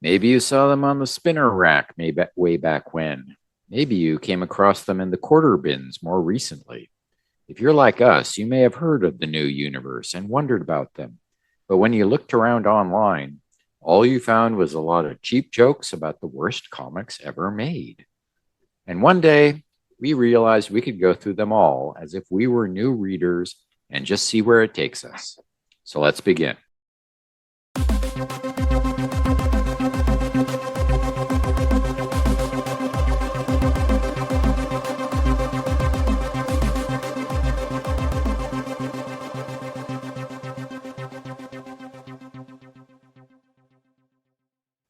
Maybe you saw them on the spinner rack way back when. Maybe you came across them in the quarter bins more recently. If you're like us, you may have heard of the new universe and wondered about them. But when you looked around online, all you found was a lot of cheap jokes about the worst comics ever made. And one day, we realized we could go through them all as if we were new readers and just see where it takes us. So let's begin.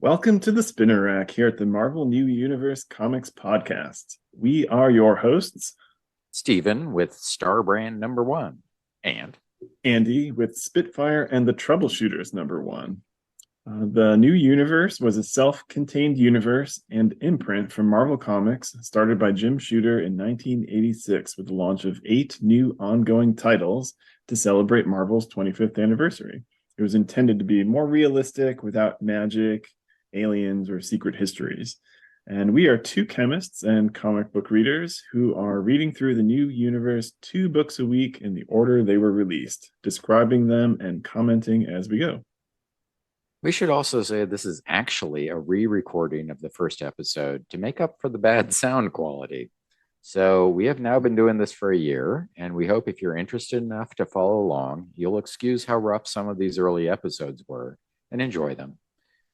Welcome to the Spinner Rack here at the Marvel New Universe Comics Podcast. We are your hosts, Stephen with Starbrand #1 and Andy with Spitfire and the Troubleshooters #1. The New Universe was a self-contained universe and imprint from Marvel Comics started by Jim Shooter in 1986 with the launch of 8 new ongoing titles to celebrate Marvel's 25th anniversary. It was intended to be more realistic without magic, aliens, or secret histories. And we are 2 chemists and comic book readers who are reading through the New Universe 2 books a week in the order they were released, describing them and commenting as we go. we should also say this is actually a re-recording of the first episode to make up for the bad sound quality. So we have now been doing this for a year, and we hope if you're interested enough to follow along, you'll excuse how rough some of these early episodes were and enjoy them.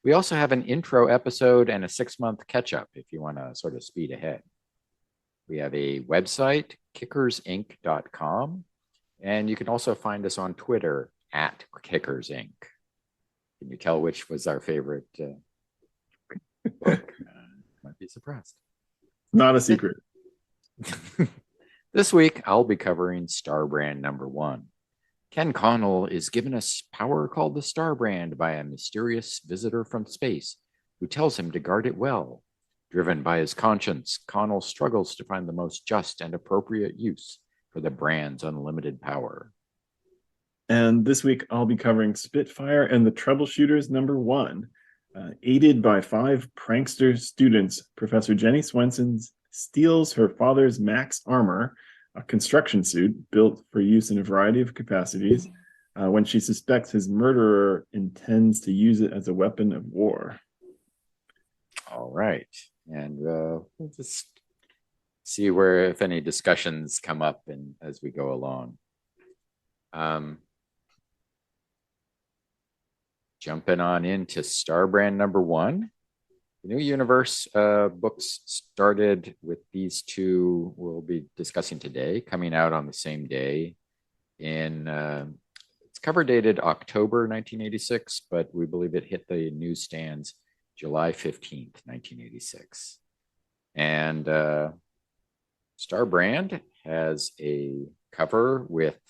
We also have an intro episode and a 6-month catch-up if you want to sort of speed ahead. We have a website, kickersinc.com, and you can also find us on Twitter at kickersinc. Can you tell which was our favorite book? Might be surprised. Not a secret. This week, I'll be covering Starbrand #1. Ken Connell is given a power called the Starbrand by a mysterious visitor from space who tells him to guard it well. Driven by his conscience, Connell struggles to find the most just and appropriate use for the brand's unlimited power. And this week, I'll be covering Spitfire and the Troubleshooters #1. Aided by 5 prankster students, Professor Jenny Swenson steals her father's Max armor, a construction suit built for use in a variety of capacities, when she suspects his murderer intends to use it as a weapon of war. All right. And we'll just see if any discussions come up as we go along. Jumping on into Starbrand #1. The New Universe books started with these 2 we'll be discussing today, coming out on the same day. It's cover dated October 1986, but we believe it hit the newsstands July 15th, 1986. And Starbrand has a cover with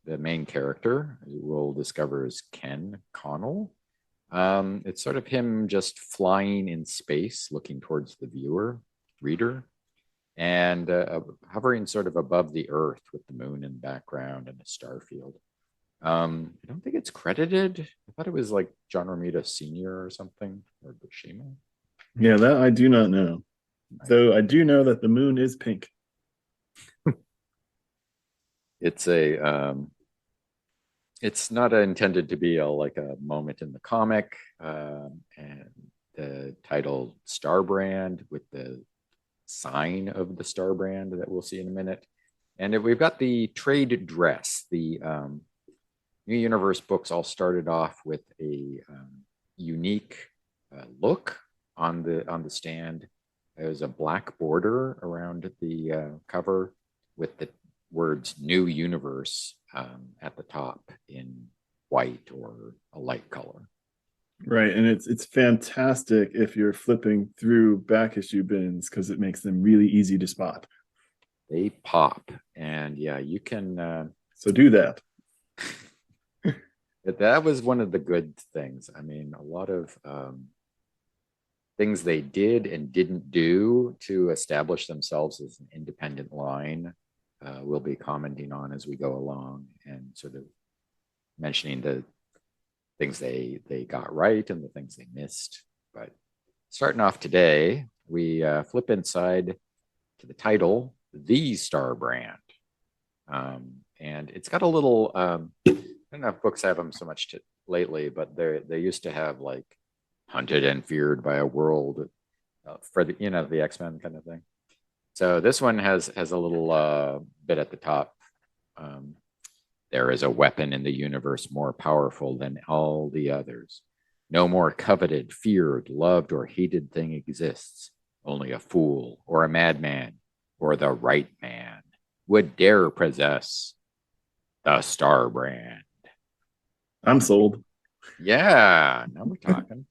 the main character, who we'll discover is Ken Connell. It's sort of him just flying in space, looking towards the reader, and hovering sort of above the Earth with the moon in the background and a star field. I don't think it's credited. I thought it was like John Romita Sr. or something, or Buscema. Yeah, that I do not know. Though I do know that the moon is pink. It's not intended to be like a moment in the comic, and the title Starbrand with the sign of the Starbrand that we'll see in a minute. And we've got the trade dress. The New Universe books all started off with a unique look on the stand. There was a black border around the cover with the words New Universe at the top in white or a light color. Right, and it's fantastic if you're flipping through back issue bins because it makes them really easy to spot. They pop, and yeah, you can. So do that. That was one of the good things. I mean, a lot of things they did and didn't do to establish themselves as an independent line. We'll be commenting on as we go along and sort of mentioning the things they got right and the things they missed. But starting off today, we flip inside to the title, The Starbrand. And it's got a little, I don't know if books have them so much lately, but they used to have like hunted and feared by a world for the, the X-Men kind of thing. So this one has a little bit at the top. There is a weapon in the universe more powerful than all the others. No more coveted, feared, loved, or hated thing exists. Only a fool or a madman or the right man would dare possess the Starbrand. I'm sold. Yeah, now we're talking.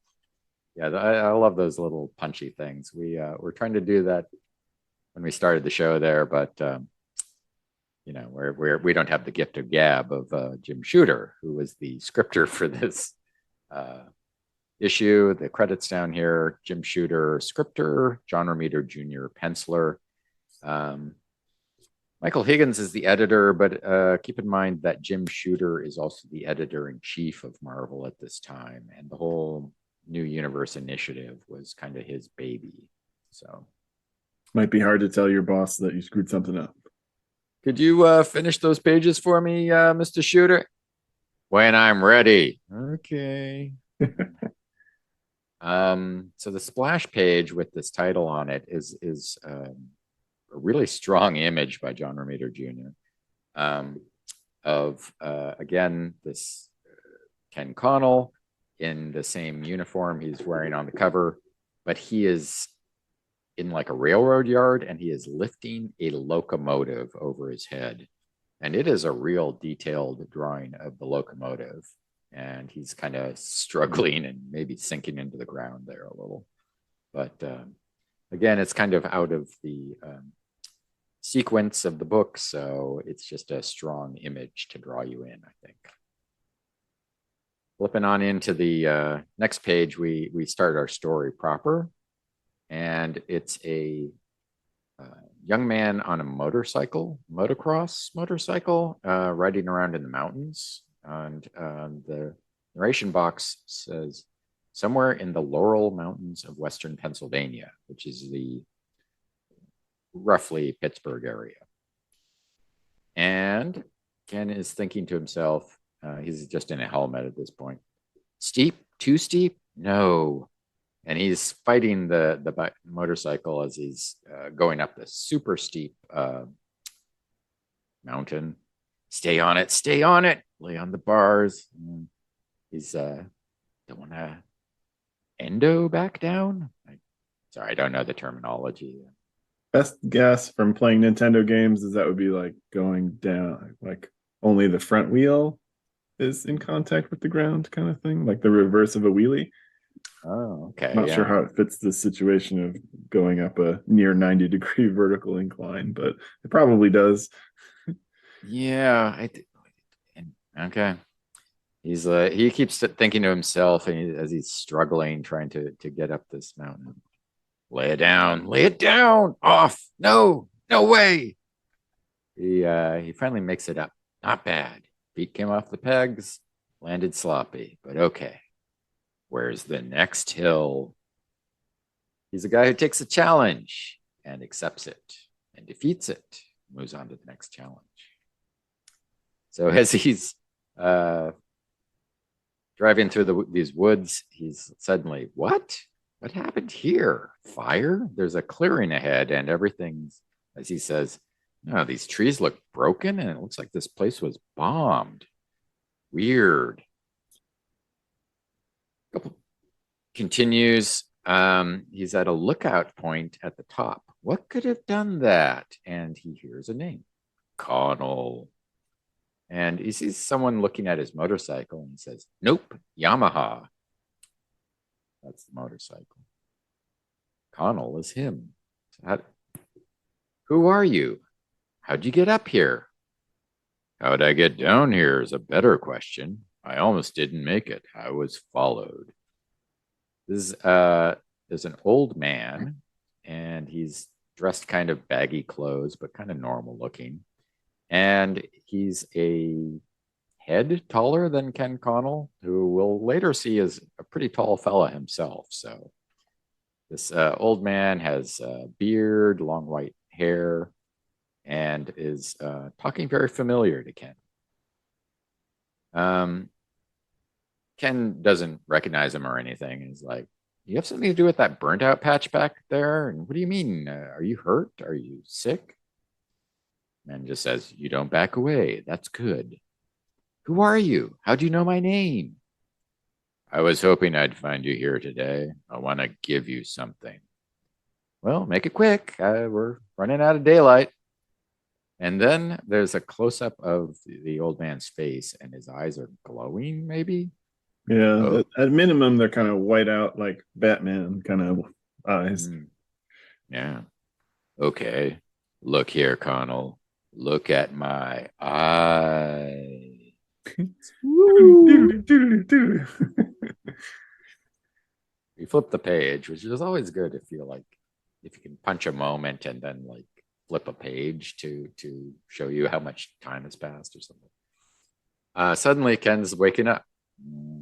Yeah, I love those little punchy things. We're trying to do that when we started the show there, but we don't have the gift of gab of Jim Shooter, who was the scripter for this issue. The credits down here: Jim Shooter, scripter; John Romita Jr., penciler. Michael Higgins is the editor, but keep in mind that Jim Shooter is also the editor-in-chief of Marvel at this time, and the whole New Universe initiative was kind of his baby. So might be hard to tell your boss that you screwed something up. Could you finish those pages for me, Mr. Shooter? When I'm ready. Okay. So the splash page with this title on it is a really strong image by John Romita Jr. Of again this Ken Connell in the same uniform he's wearing on the cover, but he is in like a railroad yard and he is lifting a locomotive over his head. And it is a real detailed drawing of the locomotive. And he's kind of struggling and maybe sinking into the ground there a little. But again, it's kind of out of the sequence of the book. So it's just a strong image to draw you in, I think. Flipping on into the next page, we start our story proper. And it's a young man on a motocross motorcycle, riding around in the mountains. And the narration box says, somewhere in the Laurel Mountains of Western Pennsylvania, which is the roughly Pittsburgh area. And Ken is thinking to himself, he's just in a helmet at this point. Steep? Too steep? No. And he's fighting the motorcycle as he's going up this super steep mountain. Stay on it, stay on it. Lay on the bars. He's don't want to endo back down. Sorry, I don't know the terminology. Best guess from playing Nintendo games is that would be like going down, like only the front wheel is in contact with the ground kind of thing, like the reverse of a wheelie. Oh, okay. Not sure how it fits the situation of going up a near 90-degree vertical incline, but it probably does. Yeah, okay. He keeps thinking to himself, and as he's struggling, trying to get up this mountain. Lay it down, off. No way. He finally makes it up. Not bad. Feet came off the pegs, landed sloppy, but okay. Where's the next hill? He's a guy who takes a challenge and accepts it and defeats it, moves on to the next challenge. So as he's driving through these woods, he's suddenly, what happened here? Fire? There's a clearing ahead and everything's, as he says, no, these trees look broken and it looks like this place was bombed. Weird. Continues. He's at a lookout point at the top. What could have done that? And he hears a name, Connell. And he sees someone looking at his motorcycle and he says, nope, Yamaha. That's the motorcycle. Connell is him. Who are you? How'd you get up here? How'd I get down here is a better question. I almost didn't make it. I was followed. This is there's an old man, and he's dressed kind of baggy clothes, but kind of normal looking. And he's a head taller than Ken Connell, who we'll later see is a pretty tall fella himself. So This old man has a beard, long white hair, and is talking very familiar to Ken. Um, Ken doesn't recognize him or anything. He's like, "You have something to do with that burnt out patch back there?" And what do you mean? Are you hurt? Are you sick? Man just says, "You don't back away. That's good. Who are you? How do you know my name?" "I was hoping I'd find you here today. I want to give you something." "Well, make it quick. We're running out of daylight." And then there's a close up of the old man's face, and his eyes are glowing, maybe. Yeah, Oh, at minimum, they're kind of white out like Batman kind of eyes. mm, yeah. Okay. Look here, Connell. Look at my eye. Woo! You flip the page, which is always good if you like, if you can punch a moment and then like flip a page to show you how much time has passed or something. Suddenly, Ken's waking up.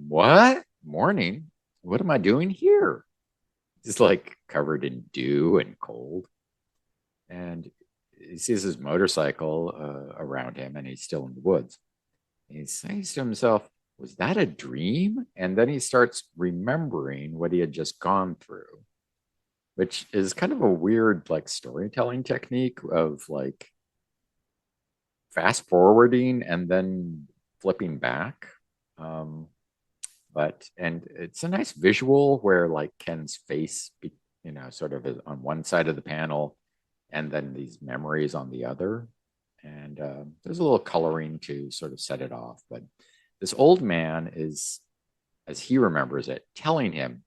What? Morning? What am I doing here? He's like covered in dew and cold. And he sees his motorcycle around him and he's still in the woods. And he says to himself, "Was that a dream?" And then he starts remembering what he had just gone through, which is kind of a weird like storytelling technique of like fast forwarding and then flipping back. Um, but and it's a nice visual where like Ken's face, sort of is on one side of the panel, and then these memories on the other. And there's a little coloring to sort of set it off. But this old man is, as he remembers it, telling him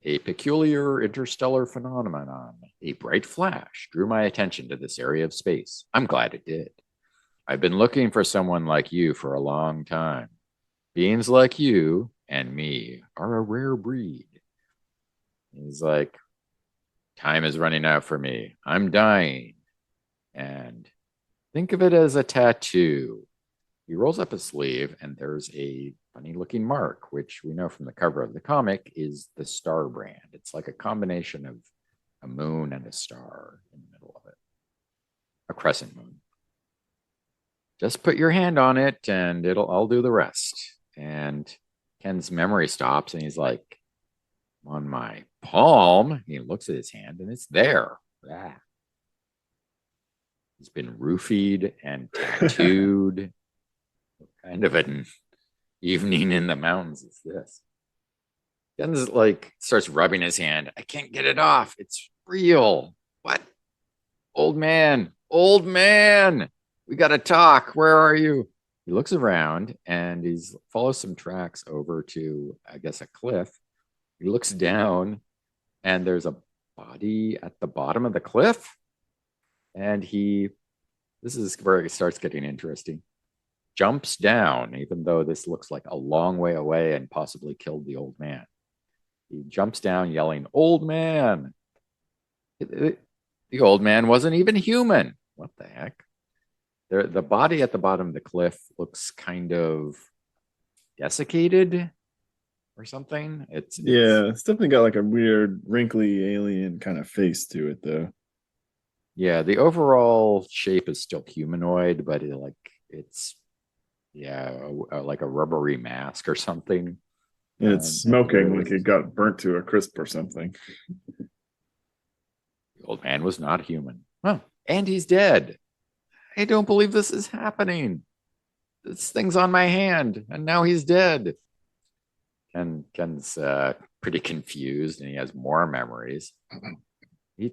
a peculiar interstellar phenomenon, a bright flash, drew my attention to this area of space. I'm glad it did. I've been looking for someone like you for a long time. Beings like you and me are a rare breed. He's like, time is running out for me. I'm dying. And think of it as a tattoo. He rolls up his sleeve, and there's a funny looking mark, which we know from the cover of the comic is the Starbrand. It's like a combination of a moon and a star in the middle of it, a crescent moon. Just put your hand on it, and I'll do the rest. And Ken's memory stops, and he's like, on my palm. He looks at his hand, and it's there. Ah. He's been roofied and tattooed. Kind of an evening in the mountains is this? Ken's like starts rubbing his hand. I can't get it off. It's real. What? Old man, old man, we got to talk. Where are you? He looks around and he follows some tracks over to, I guess, a cliff. He looks down and there's a body at the bottom of the cliff. And this is where it starts getting interesting. Jumps down, even though this looks like a long way away and possibly killed the old man. He jumps down yelling, "Old man!" The old man wasn't even human. What the heck? The body at the bottom of the cliff looks kind of desiccated or something. It's Yeah, it's definitely got like a weird, wrinkly alien kind of face to it, though. yeah, the overall shape is still humanoid, but it's yeah, like a rubbery mask or something. And it's At the very smoking like it least, got burnt to a crisp or something. the old man was not human. Huh. And he's dead. I don't believe this is happening. This thing's on my hand, and now he's dead. Ken's pretty confused, and he has more memories. He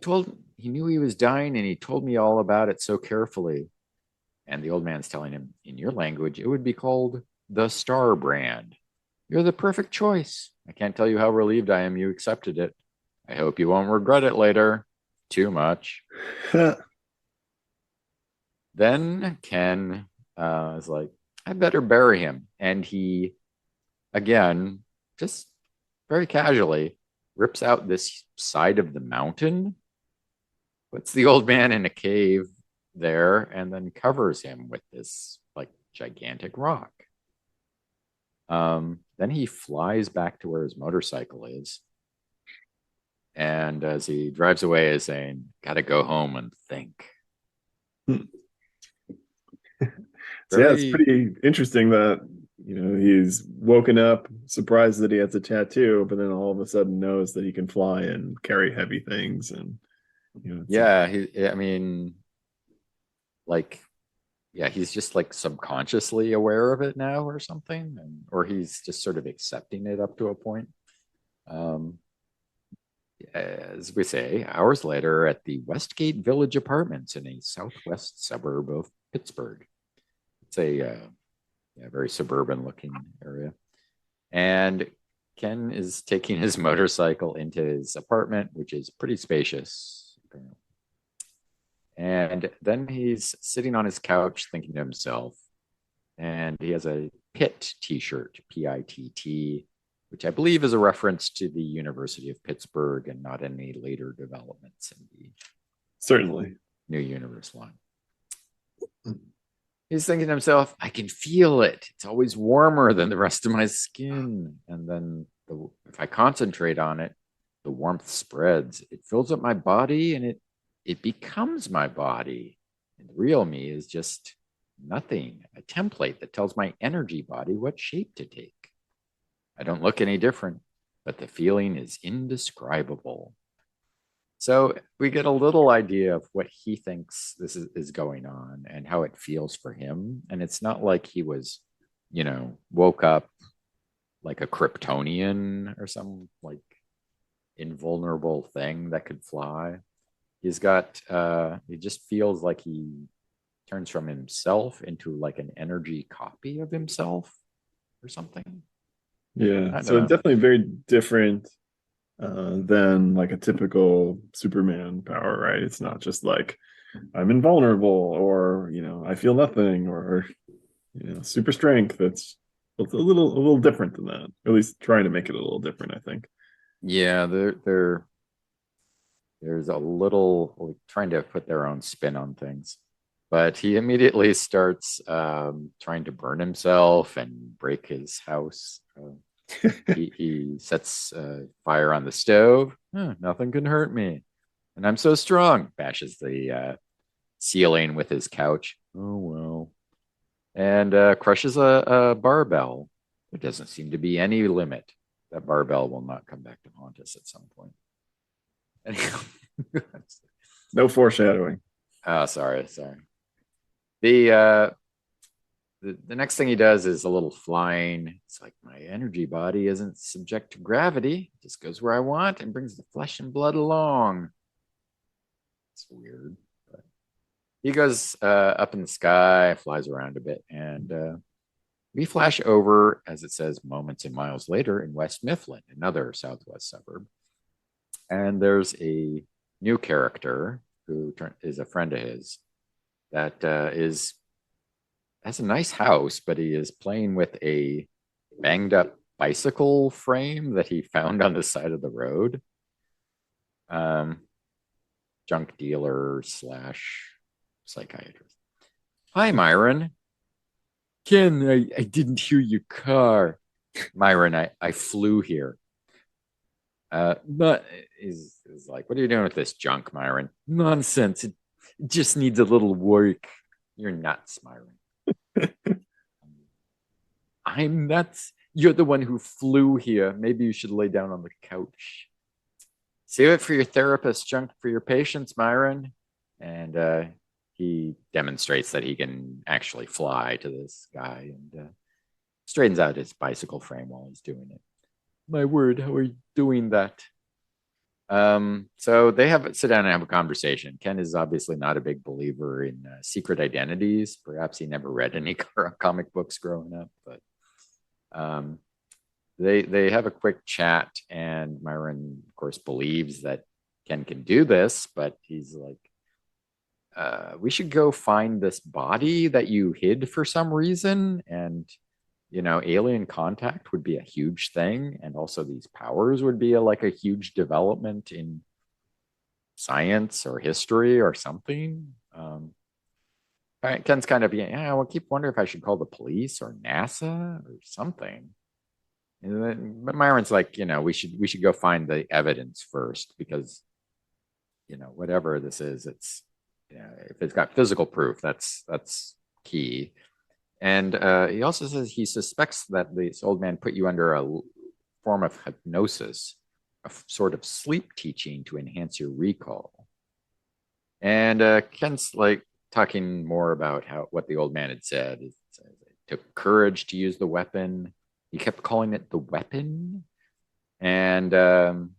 knew he was dying, and he told me all about it so carefully. And the old man's telling him, in your language, it would be called the Starbrand. You're the perfect choice. I can't tell you how relieved I am you accepted it. I hope you won't regret it later. Too much. Then Ken is like, I better bury him. And he, again, just very casually rips out this side of the mountain, puts the old man in a cave there, and then covers him with this like gigantic rock. Then he flies back to where his motorcycle is And as he drives away, is saying, "Gotta go home and think." Hmm. So yeah, it's Very, pretty interesting that he's woken up surprised that he has a tattoo, but then all of a sudden knows that he can fly and carry heavy things, and it's a, yeah. I mean, like, yeah, he's just like subconsciously aware of it now or something, or he's just sort of accepting it up to a point. Um, as we say, hours later at the Westgate Village Apartments in a southwest suburb of Pittsburgh. It's a yeah, very suburban looking area. And Ken is taking his motorcycle into his apartment, which is pretty spacious. And then he's sitting on his couch thinking to himself, and he has a PITT t-shirt, PITT, which I believe is a reference to the University of Pittsburgh and not any later developments in the certainly. New Universe line. He's thinking to himself, I can feel it. It's always warmer than the rest of my skin. And then if I concentrate on it, the warmth spreads. It fills up my body and it becomes my body. And the real me is just nothing, a template that tells my energy body what shape to take. I don't look any different, but the feeling is indescribable. So we get a little idea of what he thinks this is going on and how it feels for him. And it's not like he was, woke up like a Kryptonian or some like invulnerable thing that could fly. He just feels like he turns from himself into like an energy copy of himself or something. Yeah, I don't so it's know. definitely very different than like a typical Superman power, right? It's not just like I'm invulnerable or I feel nothing or super strength. It's a little different than that. Or at least trying to make it a little different, I think. Yeah, there's a little like, trying to put their own spin on things. But he immediately starts trying to burn himself and break his house. He sets fire on the stove. Nothing can hurt me. And I'm so strong. Bashes the ceiling with his couch. Oh, well. And crushes a barbell. There doesn't seem to be any limit. That barbell will not come back to haunt us at some point. No foreshadowing. Oh, sorry. The uh the next thing he does is a little flying. It's like my energy body isn't subject to gravity. It just goes where I want and brings the flesh and blood along. It's weird. But he goes up in the sky, flies around a bit, and we flash over, as it says, moments and miles later in West Mifflin, another southwest suburb. And there's a new character who is a friend of his that is has a nice house, but he is playing with a banged up bicycle frame that he found on the side of the road. Um, Junk dealer slash psychiatrist. Hi, Myron. Ken, I didn't hear your car. Myron, I flew here. But is like, what are you doing with this junk, Myron? Nonsense. It just needs a little work. You're nuts, Myron. I'm nuts. You're the one who flew here. Maybe you should lay down on the couch. Save it for your therapist, junk for your patients, Myron. And he demonstrates that he can actually fly to this guy and straightens out his bicycle frame while he's doing it. My word, how are you doing that? So they sit down and have a conversation. Ken is obviously not a big believer in secret identities. Perhaps he never read any comic books growing up, but um, they have a quick chat, and Myron, of course, believes that Ken can do this, but he's like, we should go find this body that you hid for some reason, and alien contact would be a huge thing, and also these powers would be like a huge development in science or history or something. Ken's kind of, yeah, I keep wondering if I should call the police or NASA or something. But Myron's like, we should go find the evidence first because whatever this is, it's if it's got physical proof, that's key. And he also says he suspects that this old man put you under a form of hypnosis, a sort of sleep teaching to enhance your recall. And Ken's like talking more about what the old man had said. It took courage to use the weapon. He kept calling it the weapon. And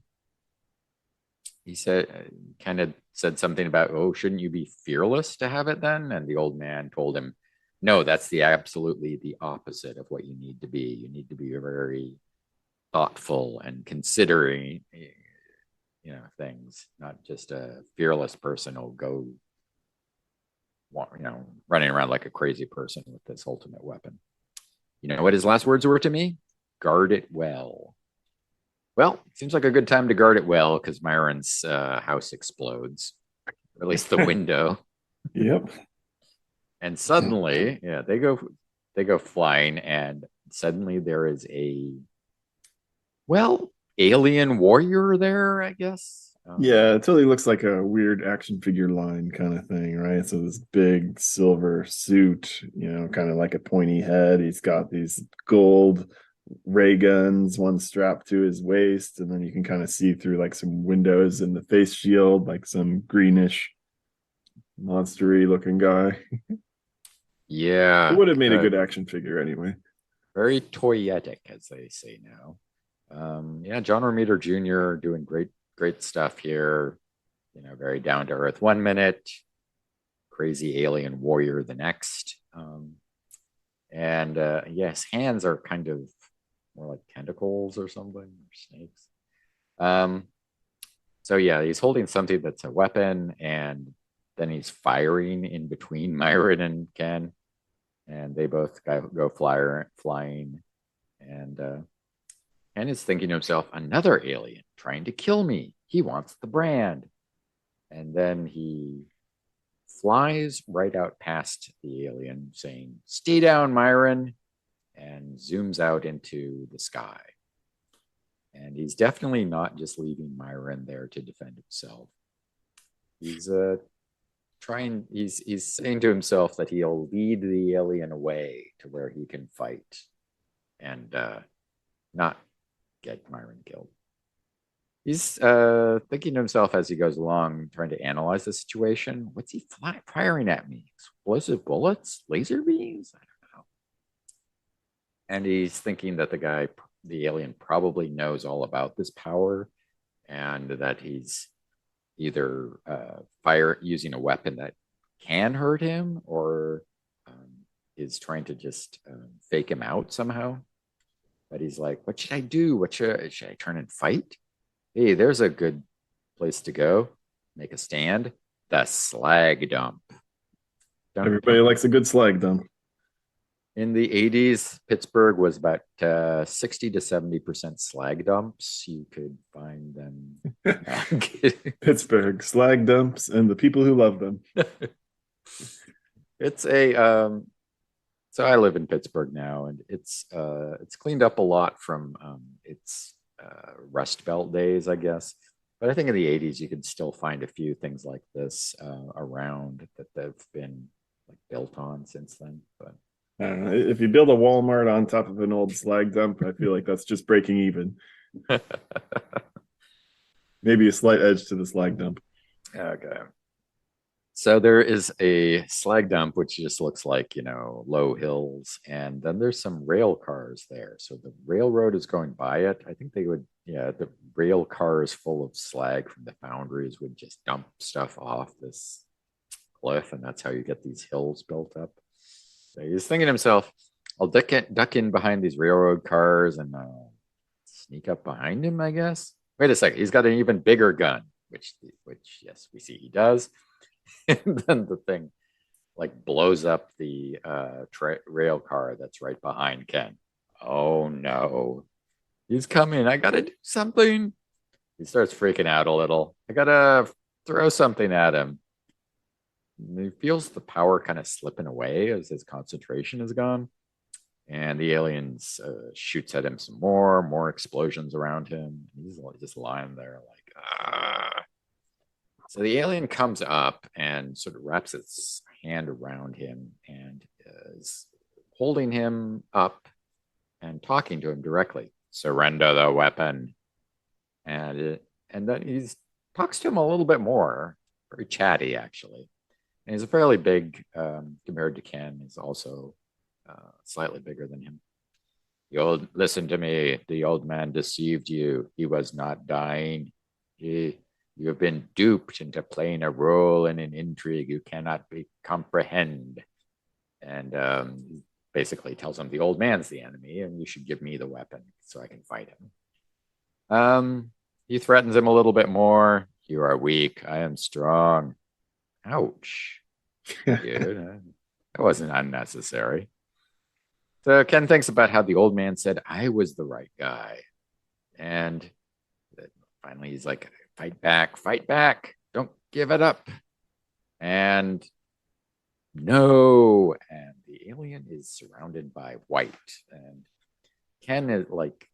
he said, kind of said something about, oh, shouldn't you be fearless to have it then? And the old man told him, no, that's absolutely the opposite of what you need to be. You need to be very thoughtful and considering, things, not just a fearless person who'll go, running around like a crazy person with this ultimate weapon. You know what his last words were to me? Guard it well. Well, it seems like a good time to guard it well because Myron's house explodes, or at least the window. Yep. And suddenly, yeah, they go flying, and suddenly there is alien warrior there, I guess. Yeah, it totally looks like a weird action figure line kind of thing, right? So this big silver suit, kind of like a pointy head. He's got these gold ray guns, one strapped to his waist, and then you can kind of see through like some windows in the face shield, like some greenish, monstery looking guy. Yeah, It would have made a good action figure anyway. very toyetic, as they say now. Yeah, John Romita Jr. doing great stuff here. Very down to earth 1 minute, crazy alien warrior the next. And yes, hands are kind of more like tentacles or something, or snakes. Um, so yeah, he's holding something that's a weapon, and then he's firing in between Myron and Ken, and they both go flying, and Ken is thinking to himself, another alien trying to kill me. He wants the brand. And then he flies right out past the alien, saying, stay down, Myron, and zooms out into the sky. And he's definitely not just leaving Myron there to defend himself. He's he's saying to himself that he'll lead the alien away to where he can fight and not get Myron killed. He's thinking to himself as he goes along, trying to analyze the situation. What's he firing at me? Explosive bullets? Laser beams? I don't know. And he's thinking that the alien, probably knows all about this power, and that he's either using a weapon that can hurt him, or is trying to just fake him out somehow. But he's like, what should I do? Should I turn and fight? Hey, there's a good place to go. Make a stand. The slag dump. Everybody likes a good slag dump. In the 80s, Pittsburgh was about 60 to 70% slag dumps. You could find them. Pittsburgh, slag dumps, and the people who love them. It's so I live in Pittsburgh now, and it's cleaned up a lot from its Rust Belt days, I guess. But I think in the 80s, you could still find a few things like this around that they've been like built on since then. But I don't know. If you build a Walmart on top of an old slag dump, I feel like that's just breaking even. Maybe a slight edge to the slag dump. Okay. So there is a slag dump, which just looks like, low hills. And then there's some rail cars there. So the railroad is going by it. I think the rail cars full of slag from the foundries would just dump stuff off this cliff. And that's how you get these hills built up. So he's thinking to himself, I'll duck in behind these railroad cars and sneak up behind him, I guess. Wait a second. He's got an even bigger gun, which yes, we see he does. And then the thing like blows up the rail car that's right behind Ken. Oh no, he's coming. I gotta do something. He starts freaking out a little. I gotta throw something at him. And he feels the power kind of slipping away as his concentration is gone. And the aliens shoots at him some more explosions around him. He's just lying there like, ah. So the alien comes up and sort of wraps its hand around him and is holding him up and talking to him directly. Surrender the weapon. And then he talks to him a little bit more, very chatty actually. And he's a fairly big compared to Ken. He's also slightly bigger than him. Listen to me. The old man deceived you. He was not dying. You have been duped into playing a role in an intrigue you cannot comprehend. And basically tells him the old man's the enemy, and you should give me the weapon so I can fight him. He threatens him a little bit more. You are weak. I am strong. Ouch. Dude, that wasn't unnecessary. So Ken thinks about how the old man said, I was the right guy. And finally he's like, fight back. Don't give it up. And no. And the alien is surrounded by white. And Ken is like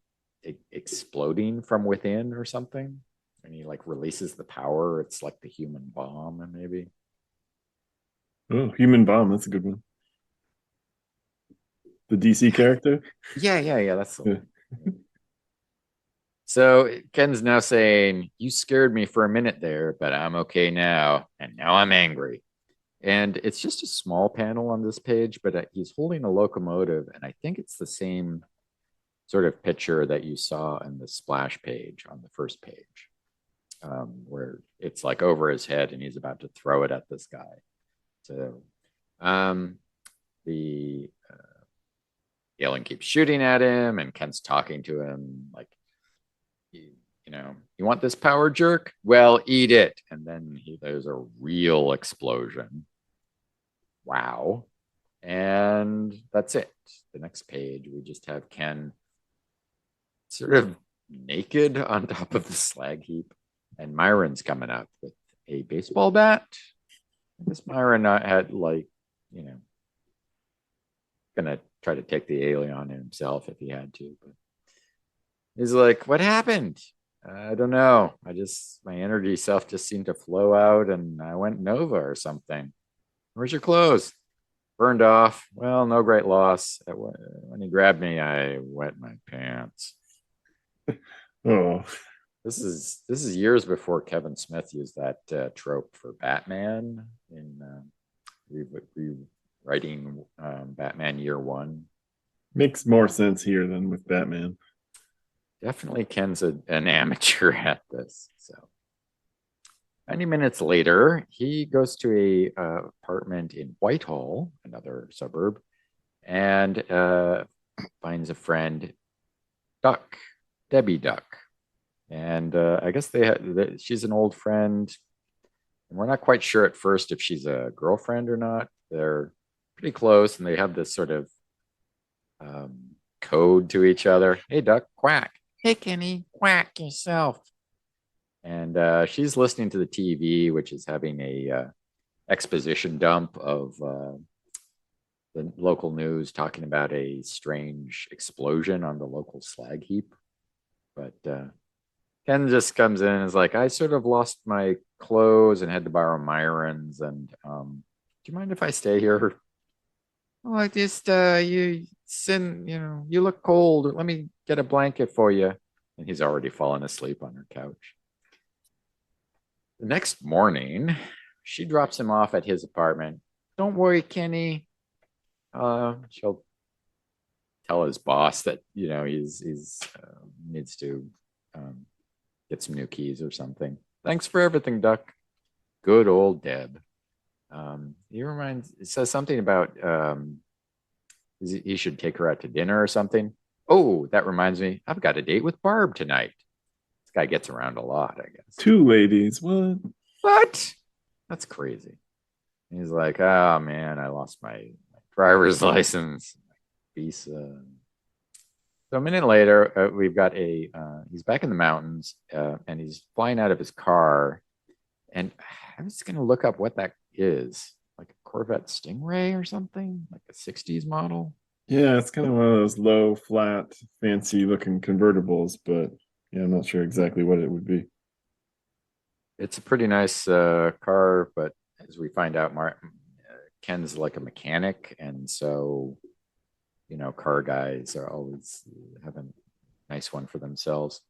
exploding from within or something. And he like releases the power. It's like the human bomb, maybe. Oh, Human Bomb. That's a good one. The DC character? Yeah. That's the one. So Ken's now saying, you scared me for a minute there, but I'm okay now. And now I'm angry. And it's just a small panel on this page, but he's holding a locomotive. And I think it's the same sort of picture that you saw in the splash page on the first page, where it's like over his head and he's about to throw it at this guy. So the alien keeps shooting at him, and Ken's talking to him like, you want this power jerk? Well, eat it. And then there's a real explosion. Wow. And that's it. The next page, we just have Ken sort of naked on top of the slag heap, and Myron's coming up with a baseball bat. I guess Myron had gonna try to take the alien on himself if he had to, but he's like, what happened? I don't know. My energy self just seemed to flow out and I went Nova or something. Where's your clothes? Burned off. Well, no great loss. When he grabbed me, I wet my pants. Oh, this is years before Kevin Smith used that trope for Batman in rewriting Batman Year One. makes more sense here than with Batman. Definitely Ken's an amateur at this. So 90 minutes later, he goes to a apartment in Whitehall, another suburb, and finds a friend, Debbie Duck. And I guess she's an old friend. And we're not quite sure at first if she's a girlfriend or not. They're pretty close, and they have this sort of code to each other. Hey, Duck, quack. Hey, Kenny, quack yourself. And she's listening to the TV, which is having a exposition dump of the local news talking about a strange explosion on the local slag heap. But Ken just comes in and is like, I sort of lost my clothes and had to borrow Myron's. And do you mind if I stay here? Oh, I just, you look cold. Let me get a blanket for you. And he's already fallen asleep on her couch. The next morning, she drops him off at his apartment. Don't worry, Kenny. She'll tell his boss that, he's needs to get some new keys or something. Thanks for everything, Duck. Good old Deb. It says something about he should take her out to dinner or something. Oh, that reminds me, I've got a date with Barb tonight. This guy gets around a lot, I guess. 2 ladies. What? That's crazy. And he's like, oh man, I lost my driver's license, visa. So a minute later, we've got he's back in the mountains and he's flying out of his car. And I'm just going to look up what that is. Like a Corvette Stingray or something, like a 60s model. Yeah, it's kind of one of those low, flat, fancy looking convertibles, but yeah, I'm not sure exactly what it would be. It's a pretty nice car, but as we find out, Ken's like a mechanic, and so car guys are always having a nice one for themselves.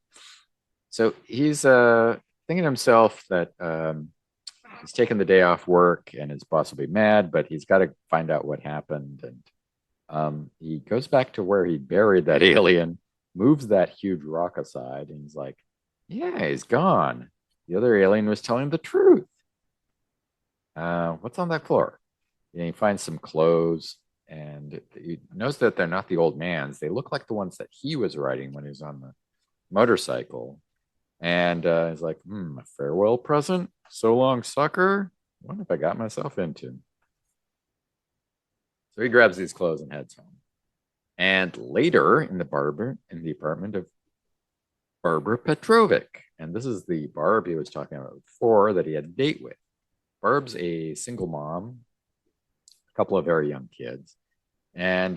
So he's thinking to himself that he's taken the day off work and his boss will be mad, but he's got to find out what happened. And he goes back to where he buried that alien, moves that huge rock aside, and he's like, yeah, he's gone. The other alien was telling the truth. What's on that floor? And he finds some clothes and he knows that they're not the old man's. They look like the ones that he was riding when he was on the motorcycle. And he's like, a farewell present? So long, sucker. What have I got myself into? So he grabs these clothes and heads home. And later in the apartment of Barbara Petrovic. And this is the Barb he was talking about before that he had a date with. Barb's a single mom, a couple of very young kids. And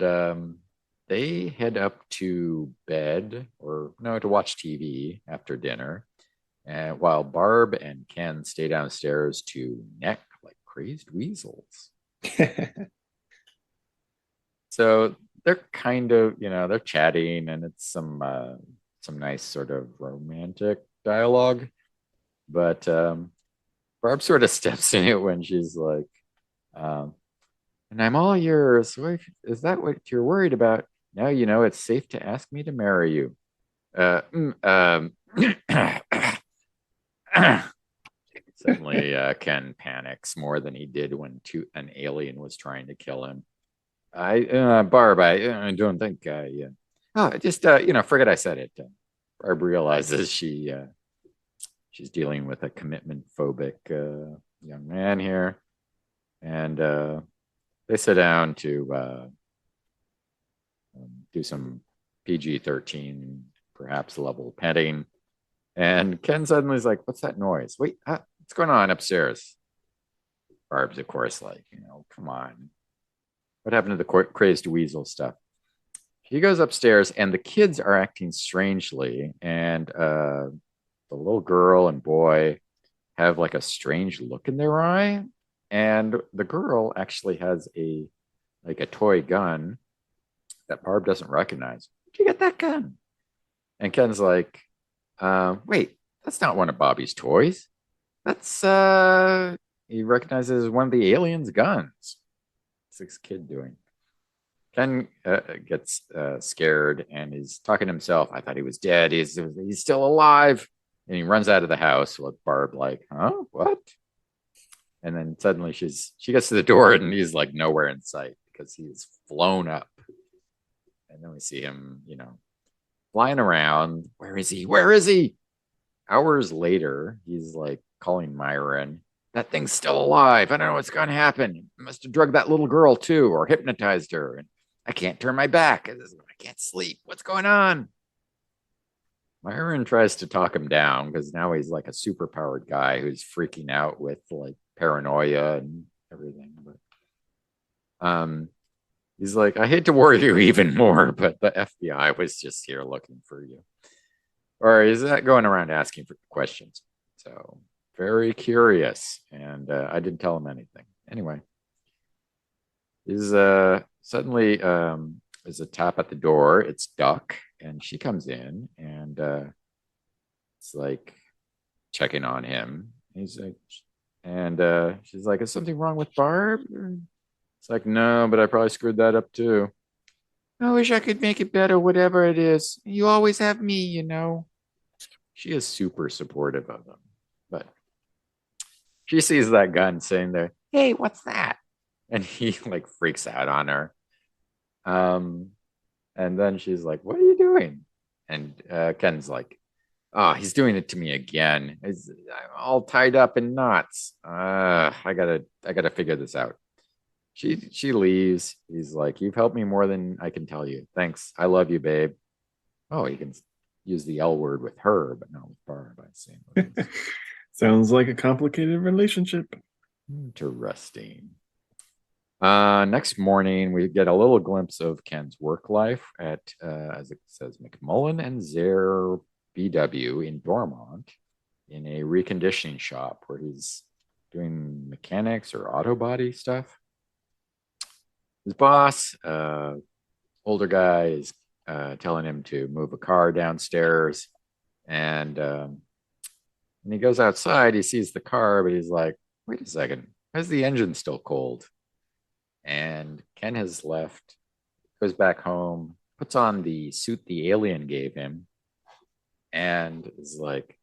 they head up to bed or no, to watch TV after dinner. And while Barb and Ken stay downstairs to neck like crazed weasels. So they're kind of, they're chatting and it's some nice sort of romantic dialogue. But Barb sort of steps in it when she's like, um, and I'm all yours. Is that what you're worried about? Now you know it's safe to ask me to marry you. Uh, Suddenly, Ken panics more than he did when an alien was trying to kill him. Barb, I don't think. Yeah. Oh, just forget I said it. Barb realizes she's dealing with a commitment phobic young man here, and they sit down to do some PG-13, perhaps level petting. And Ken suddenly is like, "What's that noise? Wait, what's going on upstairs?" Barb's, of course, like, come on. What happened to the crazed weasel stuff? He goes upstairs, and the kids are acting strangely, and the little girl and boy have like a strange look in their eye, and the girl actually has a toy gun that Barb doesn't recognize. Where'd you get that gun? And Ken's like, wait, that's not one of Bobby's toys. That's he recognizes one of the aliens' guns. What's this kid doing? Ken gets scared and he's talking to himself. I thought he was dead. He's still alive. And he runs out of the house with Barb like, huh? What? And then suddenly she gets to the door and he's like nowhere in sight because he's flown up. And then we see him, flying around. Where is he? Where is he? Hours later, he's like calling Myron. That thing's still alive. I don't know what's going to happen. He must have drugged that little girl too, or hypnotized her. And I can't turn my back. I can't sleep. What's going on? Myron tries to talk him down because now he's like a super powered guy who's freaking out with like paranoia and everything. But he's like, I hate to worry you even more, but the FBI was just here looking for you. Or is that going around asking for questions? So very curious. And I didn't tell him anything. Anyway, is suddenly there's a tap at the door. It's Duck, and she comes in and it's like checking on him. He's like, and she's like, "Is something wrong with Barb?" It's like, "No, but I probably screwed that up too." I wish I could make it better, whatever it is. You always have me. She is super supportive of him, but she sees that gun sitting there. Hey, what's that? And he like freaks out on her. Um, and then she's like, "What are you doing?" And Ken's like, "Oh, he's doing it to me again. I'm all tied up in knots. I gotta figure this out." She leaves. He's like, "You've helped me more than I can tell you. Thanks. I love you, babe." Oh, he can use the L word with her, but not with Barb. I see. Sounds like a complicated relationship. Interesting. Next morning, we get a little glimpse of Ken's work life at, as it says, McMullen and Zare BW in Dormont in a reconditioning shop where he's doing mechanics or auto body stuff. His boss, older guy, is telling him to move a car downstairs. And when he goes outside, he sees the car, but he's like, wait a second, why is the engine still cold? And Ken has left, goes back home, puts on the suit the alien gave him, and is like,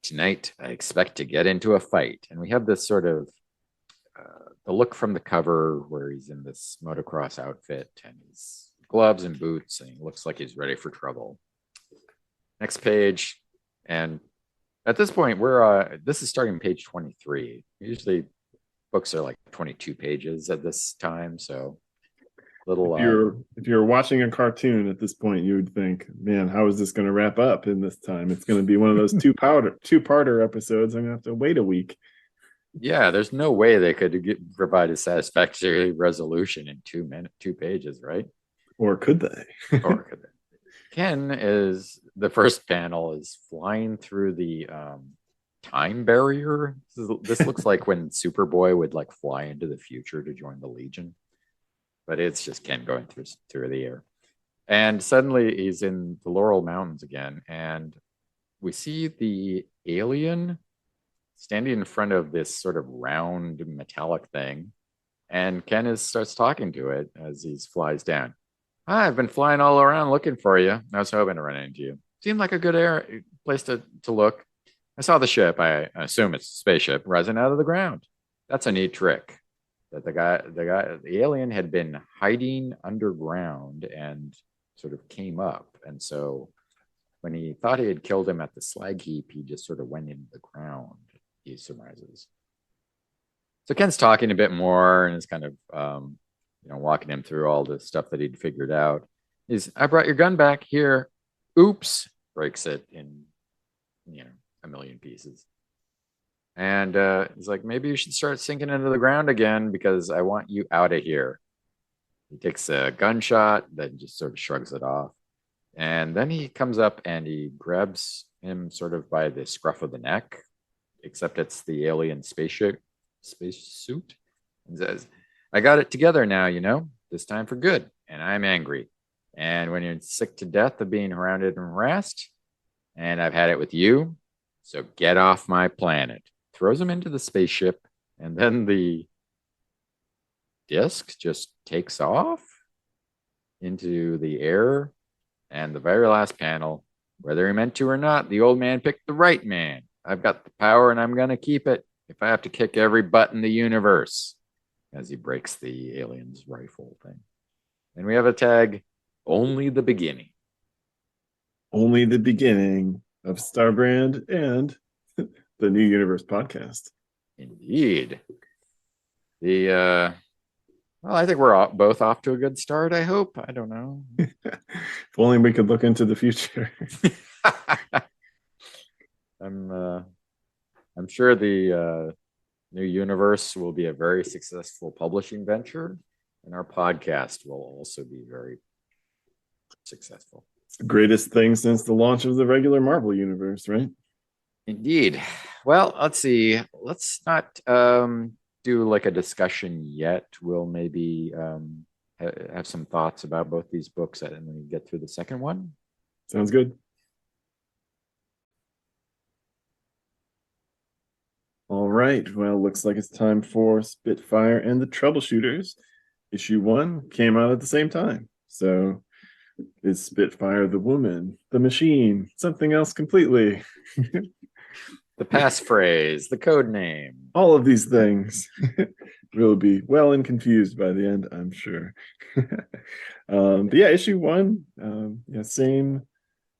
tonight I expect to get into a fight. And we have this sort of the look from the cover where he's in this motocross outfit and his gloves and boots, and he looks like he's ready for trouble. Next page, and at this point, this is starting page 23. Usually, books are like 22 pages at this time, so little. If you're watching a cartoon at this point, you would think, "Man, how is this going to wrap up in this time? It's going to be one of those two-parter episodes. I'm going to have to wait a week." Yeah, there's no way they could provide a satisfactory resolution in 2 pages, right? Or could they? Or could they? Ken is the first panel is flying through the time barrier. This looks like when Superboy would like fly into the future to join the Legion, but it's just Ken going through the air. And suddenly he's in the Laurel Mountains again, and we see the alien standing in front of this sort of round metallic thing, and Ken starts talking to it as he flies down. I've been flying all around looking for you. I was hoping to run into you. Seemed like a good place to look. I saw the ship. I assume it's a spaceship rising out of the ground. That's a neat trick. That the alien had been hiding underground and sort of came up. And so when he thought he had killed him at the slag heap, he just sort of went into the ground, he surmises. So Ken's talking a bit more and is kind of walking him through all the stuff that he'd figured out. I brought your gun back here. Oops, breaks it in, a million pieces. And he's like, maybe you should start sinking into the ground again because I want you out of here. He takes a gunshot, then just sort of shrugs it off. And then he comes up and he grabs him sort of by the scruff of the neck, except it's the alien space suit, and says, I got it together now, this time for good, and I'm angry. And when you're sick to death of being surrounded and harassed, and I've had it with you, so get off my planet. Throws him into the spaceship, and then the disc just takes off into the air. And the very last panel, whether he meant to or not, the old man picked the right man. I've got the power and I'm going to keep it if I have to kick every butt in the universe, as he breaks the alien's rifle thing. And we have a tag, only the beginning. Only the beginning of Starbrand and the New Universe podcast. Indeed. Well, I think we're both off to a good start, I hope. I don't know. If only we could look into the future. I'm sure the New Universe will be a very successful publishing venture, and our podcast will also be very successful. It's the greatest thing since the launch of the regular Marvel universe, right? Indeed. Well, let's see. Let's not do like a discussion yet. We'll maybe have some thoughts about both these books and when we get through the second one. Sounds good. All right. Well, looks like it's time for Spitfire and the Troubleshooters. Issue 1 came out at the same time. So is Spitfire the woman, the machine, something else completely? The passphrase, the code name. All of these things. We'll be well and confused by the end, I'm sure. But yeah, issue 1, same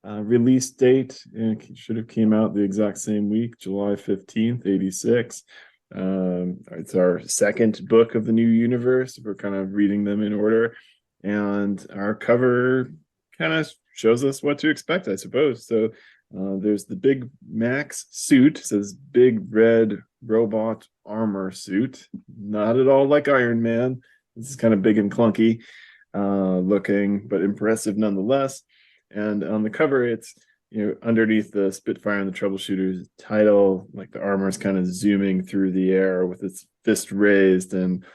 release date. It should have came out the exact same week, July 15th, 86. It's our second book of the New Universe. We're kind of reading them in order. And our cover kind of shows us what to expect, I suppose. So there's the Big Max suit, says big red robot armor suit. Not at all like Iron Man. This is kind of big and clunky looking, but impressive nonetheless. And on the cover, it's underneath the Spitfire and the Troubleshooters title, like the armor is kind of zooming through the air with its fist raised, and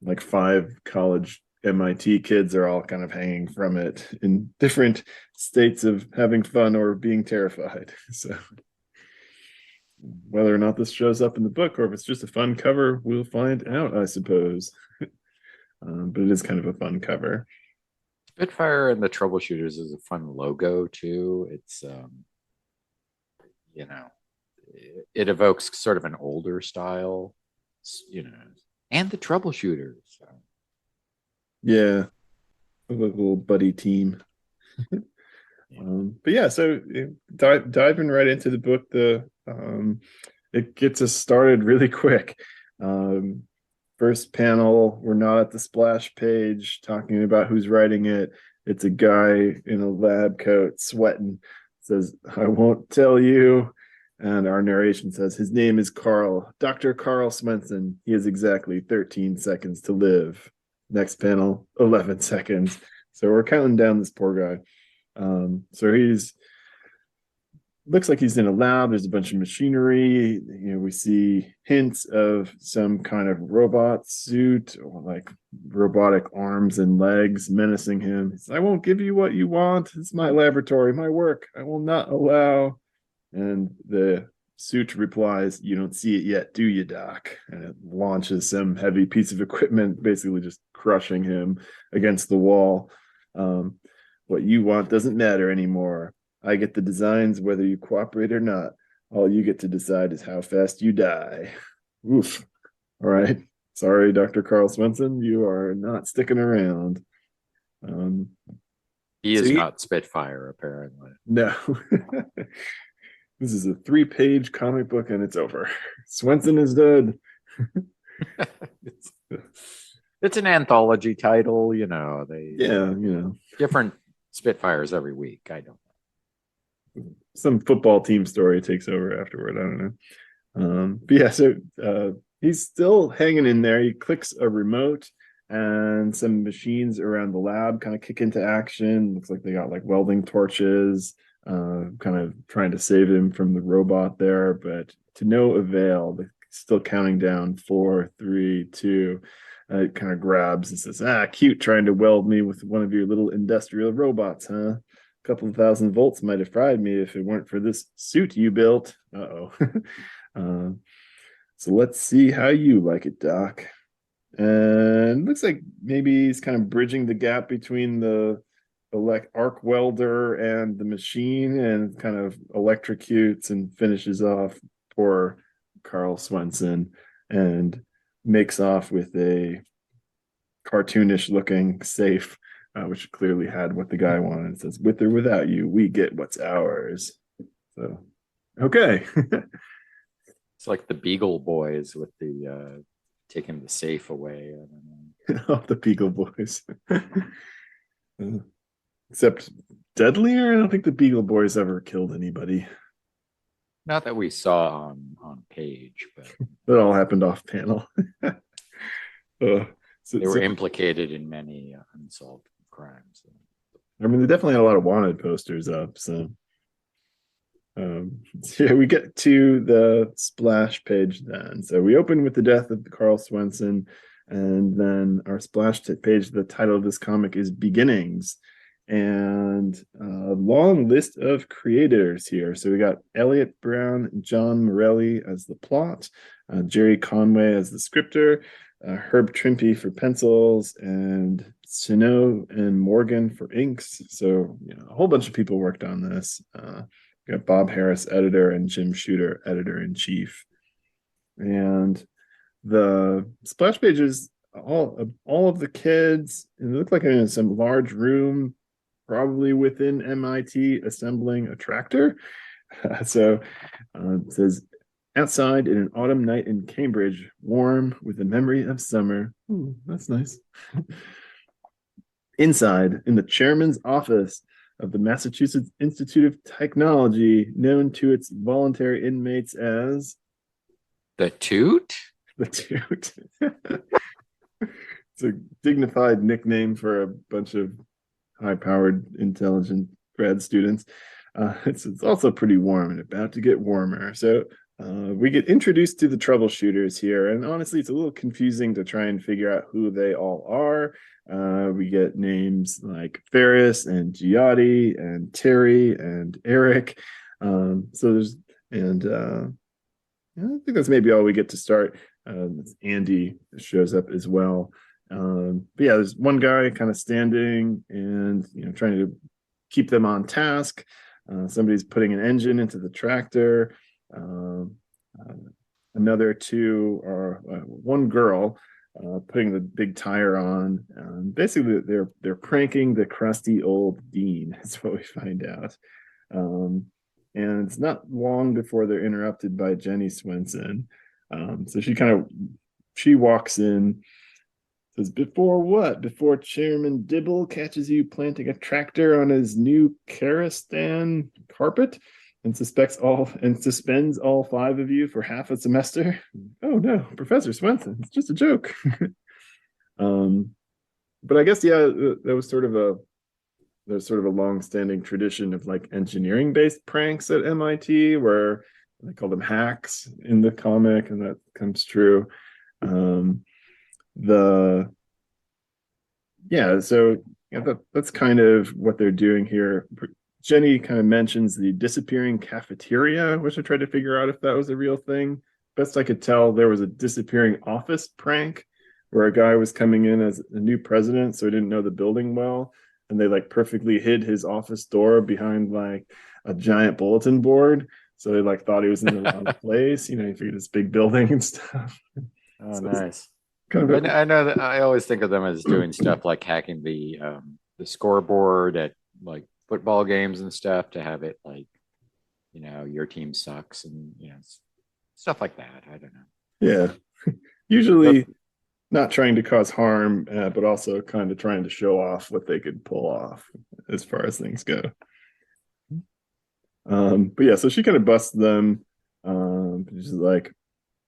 like 5 college MIT kids are all kind of hanging from it in different states of having fun or being terrified. So whether or not this shows up in the book or if it's just a fun cover, we'll find out, I suppose. But it is kind of a fun cover. Spitfire and the Troubleshooters is a fun logo too. It's you know, it evokes sort of an older style, you know, and the Troubleshooters. So. Yeah, a little buddy team. But yeah, so diving right into the book, it gets us started really quick. First panel, we're not at the splash page talking about who's writing it. It's a guy in a lab coat sweating. It says, "I won't tell you." And our narration says, "His name is Carl, Dr. Carl Swenson. He has exactly 13 seconds to live." Next panel, 11 seconds. So we're counting down this poor guy. So he's looks like he's in a lab. There's a bunch of machinery. We see hints of some kind of robot suit or like robotic arms and legs menacing him. He says, "I won't give you what you want. It's my laboratory, my work. I will not allow." And the suit replies, "You don't see it yet, do you, Doc?" And it launches some heavy piece of equipment, basically just crushing him against the wall. What you want doesn't matter anymore. I get the designs whether you cooperate or not. All you get to decide is how fast you die. Oof. All right. Sorry, Dr. Carl Swenson, you are not sticking around. He is not Spitfire, apparently. No. This is a 3-page comic book and it's over. Swenson is dead. It's an anthology title, different Spitfires every week. I don't know. Some football team story takes over afterward. I don't know. But yeah, so he's still hanging in there. He clicks a remote and some machines around the lab kind of kick into action. Looks like they got like welding torches, kind of trying to save him from the robot there, but to no avail. They're still counting down 4, 3, 2. It kind of grabs and says, "Cute trying to weld me with one of your little industrial robots, huh? A couple of 1,000 volts might have fried me if it weren't for this suit you built." Uh-oh. So let's see how you like it, Doc. And looks like maybe he's kind of bridging the gap between the arc welder and the machine, and kind of electrocutes and finishes off poor Carl Swenson and makes off with a cartoonish looking safe, which clearly had what the guy wanted. It says, "With or without you, we get what's ours." So, okay. It's like the Beagle Boys with the taking the safe away. I don't know. Of the Beagle Boys. Except deadlier. I don't think the Beagle Boys ever killed anybody. Not that we saw on page, but That all happened off panel. they were implicated in many unsolved crimes. I mean, they definitely had a lot of wanted posters up. So yeah, we get to the splash page then. So we open with the death of Carl Swenson, and then our splash page, the title of this comic is Beginnings, and a long list of creators here. So we got Elliot Brown, John Morelli as the plot, Jerry Conway as the scripter, Herb Trimpe for pencils, and Sino and Morgan for inks. So a whole bunch of people worked on this. We got Bob Harris, editor, and Jim Shooter, editor-in-chief. And the splash pages, all of the kids, it looked like in some large room, probably within MIT, assembling a tractor. So it says, "Outside in an autumn night in Cambridge, warm with the memory of summer." Ooh, that's nice. Inside, in the chairman's office of the Massachusetts Institute of Technology, known to its voluntary inmates as The toot? The Toot. It's a dignified nickname for a bunch of high-powered, intelligent grad students. It's also pretty warm and about to get warmer. So we get introduced to the troubleshooters here, and honestly, it's a little confusing to try and figure out who they all are. We get names like Ferris and Giotti and Terry and Eric. So there's and I think that's maybe all we get to start. Andy shows up as well. But yeah, there's one guy kind of standing and trying to keep them on task. Somebody's putting an engine into the tractor. Another two are one girl putting the big tire on. Basically, they're pranking the crusty old dean. That's what we find out. And it's not long before they're interrupted by Jenny Swenson. So she walks in. Says, before what? Before Chairman Dibble catches you planting a tractor on his new Karistan carpet and suspends all five of you for half a semester? Oh no, Professor Swenson, it's just a joke. But I guess that was sort of a long-standing tradition of like engineering-based pranks at MIT, where they call them hacks in the comic, and that comes true. That's kind of what they're doing here. Jenny kind of mentions the disappearing cafeteria, which I tried to figure out if that was a real thing. Best I could tell, there was a disappearing office prank where a guy was coming in as a new president, so he didn't know the building well, and they like perfectly hid his office door behind like a giant bulletin board, so they like thought he was in the wrong place. You figured this big building and stuff. Oh, So nice. kind of I know that I always think of them as doing stuff like hacking the scoreboard at like football games and stuff to have it like, your team sucks and stuff like that. I don't know. Yeah. Usually not trying to cause harm, but also kind of trying to show off what they could pull off as far as things go. But yeah, so she kind of busts them. She's like,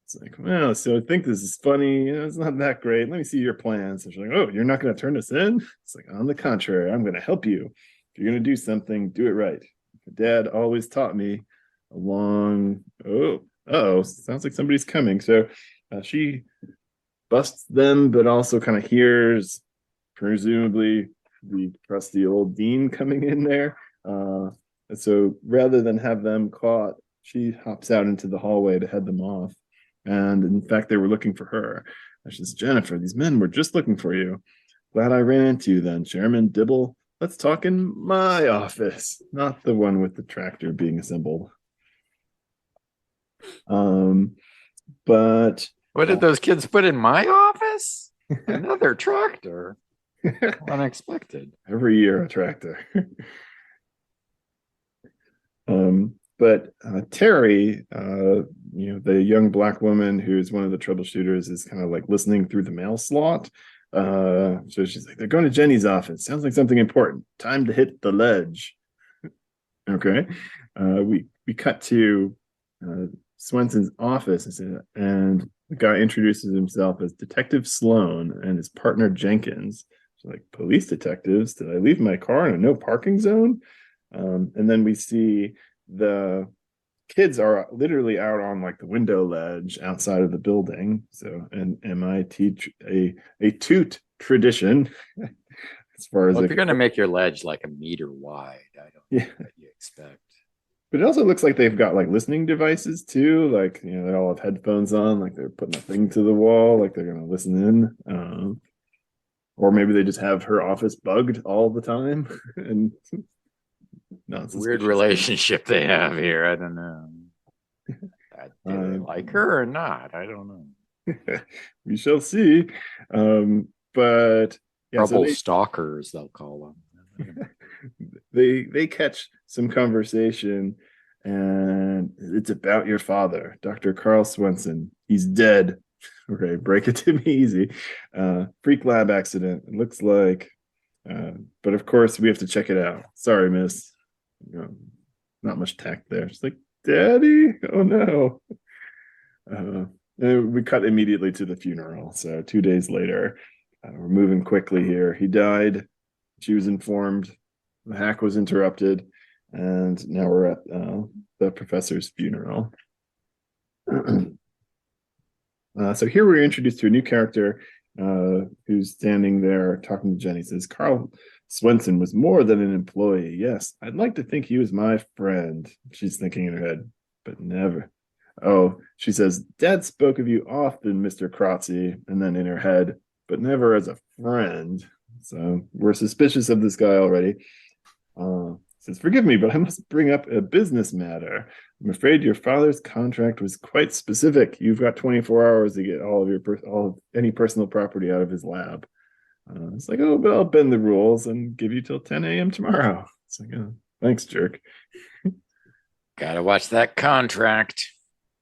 it's like, well, so I think this is funny. It's not that great. Let me see your plans. So she's like, oh, you're not going to turn us in? It's like, on the contrary, I'm going to help you. If you're going to do something, do it right. Dad always taught me along. Oh, sounds like somebody's coming. So she busts them, but also kind of hears, presumably, the crusty old dean coming in there. So rather than have them caught, she hops out into the hallway to head them off. And in fact, they were looking for her. She says, Jennifer, these men were just looking for you. Glad I ran into you then, Chairman Dibble. Let's talk in my office, not the one with the tractor being assembled. But what did those kids put in my office? Another tractor. Unexpected. Every year a tractor. But Terry, the young black woman who's one of the troubleshooters, is kind of like listening through the mail slot. So she's like, they're going to Jenny's office. Sounds like something important. Time to hit the ledge. Okay. We cut to Swenson's office, and the guy introduces himself as Detective Sloan and his partner Jenkins. So like, police detectives? Did I leave my car in a no parking zone? And then we see the kids are literally out on like the window ledge outside of the building. So an MIT a toot tradition as far as if you're going to make your ledge like a meter wide, I don't know what you expect. But it also looks like they've got like listening devices too. Like, they all have headphones on, like they're putting a thing to the wall, like they're going to listen in. Or maybe they just have her office bugged all the time. And weird relationship they have here. I don't know. Do they like her or not? I don't know. We shall see. But yeah, stalkers, they'll call them. they catch some conversation, and it's about your father, Dr. Carl Swenson. He's dead. Okay, break it to me easy. Freak lab accident, it looks like. But of course, we have to check it out. Sorry, miss. Not much tact there. She's like, Daddy? Oh no. We cut immediately to the funeral. So 2 days later, we're moving quickly here. He died. She was informed. The hack was interrupted, and now we're at the professor's funeral. So here we're introduced to a new character who's standing there talking to Jenny. Says, Carl Swenson was more than an employee. Yes, I'd like to think he was my friend. She's thinking in her head, but never. Oh, she says, Dad spoke of you often, Mr. Kratzy, and then in her head, but never as a friend. So we're suspicious of this guy already. Says, forgive me, but I must bring up a business matter. I'm afraid your father's contract was quite specific. You've got 24 hours to get all of any personal property out of his lab. It's like, oh, but I'll bend the rules and give you till 10 a.m. tomorrow. It's like, oh, thanks, jerk. Gotta watch that contract.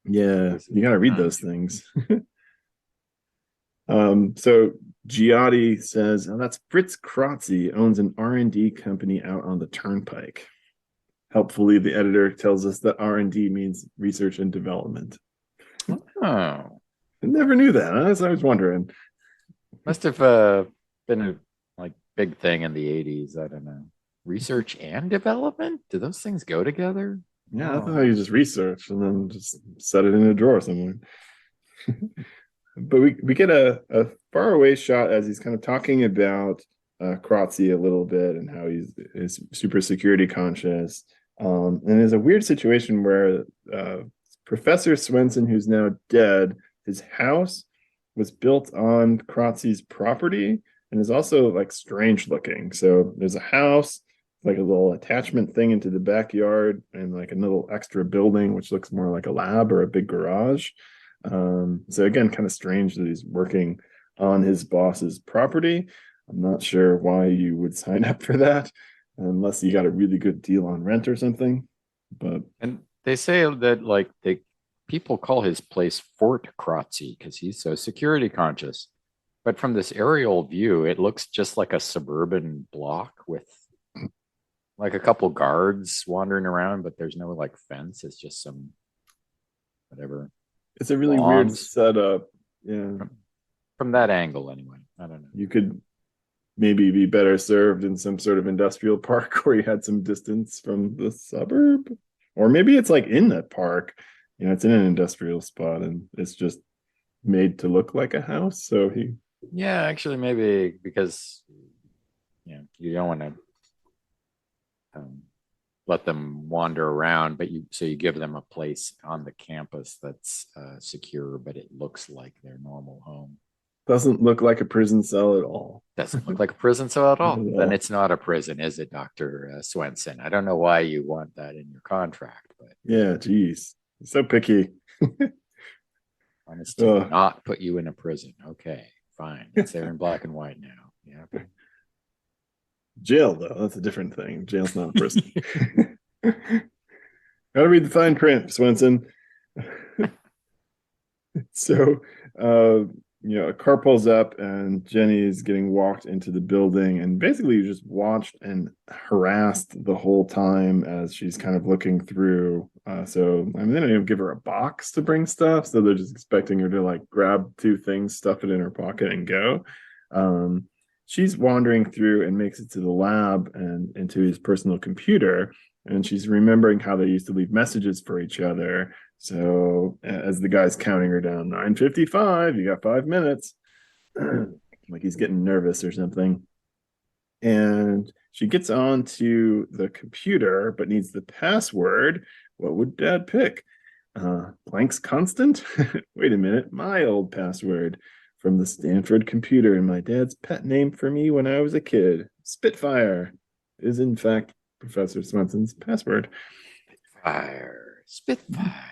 Yeah, you gotta read those things. So Giotti says, oh, that's Fritz Kratzy, owns an R&D company out on the turnpike. Helpfully, the editor tells us that R&D means research and development. Oh, I never knew that. I was wondering. must have been a big thing in the 80s. I don't know. Research and development? Do those things go together? Yeah, I thought you just research and then just set it in a drawer somewhere. But we get a faraway shot as he's kind of talking about Kratzy a little bit and how is super security conscious. And there's a weird situation where Professor Swenson, who's now dead, his house was built on Kratzy's property and is also like strange looking. So there's a house, like a little attachment thing into the backyard, and like a little extra building, which looks more like a lab or a big garage. So again, kind of strange that he's working on his boss's property. I'm not sure why you would sign up for that unless you got a really good deal on rent or something. But and they say that people call his place Fort Kratzy because he's so security conscious. But from this aerial view, it looks just like a suburban block with like a couple guards wandering around, but there's no like fence. It's just some whatever. it's a really weird setup. Yeah. From that angle, anyway. I don't know. You could maybe be better served in some sort of industrial park where you had some distance from the suburb. Or maybe it's like in that park. It's in an industrial spot and it's just made to look like a house. So Yeah, actually, maybe because you don't want to let them wander around, but you give them a place on the campus that's secure, but it looks like their normal home. Doesn't look like a prison cell at all. Doesn't look like a prison cell at all. Not at all. Then it's not a prison, is it, Dr. Swenson? I don't know why you want that in your contract, but yeah, geez, so picky. honest to not put you in a prison. Okay, fine. It's there in black and white now. Yeah. Jail, though, that's a different thing. Jail's not a prison. Gotta read the fine print, Swenson. So, a car pulls up and Jenny is getting walked into the building, and basically you just watched and harassed the whole time as she's kind of looking through. So, they don't even give her a box to bring stuff, so they're just expecting her to like grab two things, stuff it in her pocket, and go. She's wandering through and makes it to the lab and into his personal computer, and she's remembering how they used to leave messages for each other. So as the guy's counting her down, 9:55, you got 5 minutes, like he's getting nervous or something. And she gets on to the computer, but needs the password. What would Dad pick? Planck's constant? Wait a minute, my old password from the Stanford computer, and my dad's pet name for me when I was a kid. Spitfire is in fact Professor Swenson's password. Spitfire.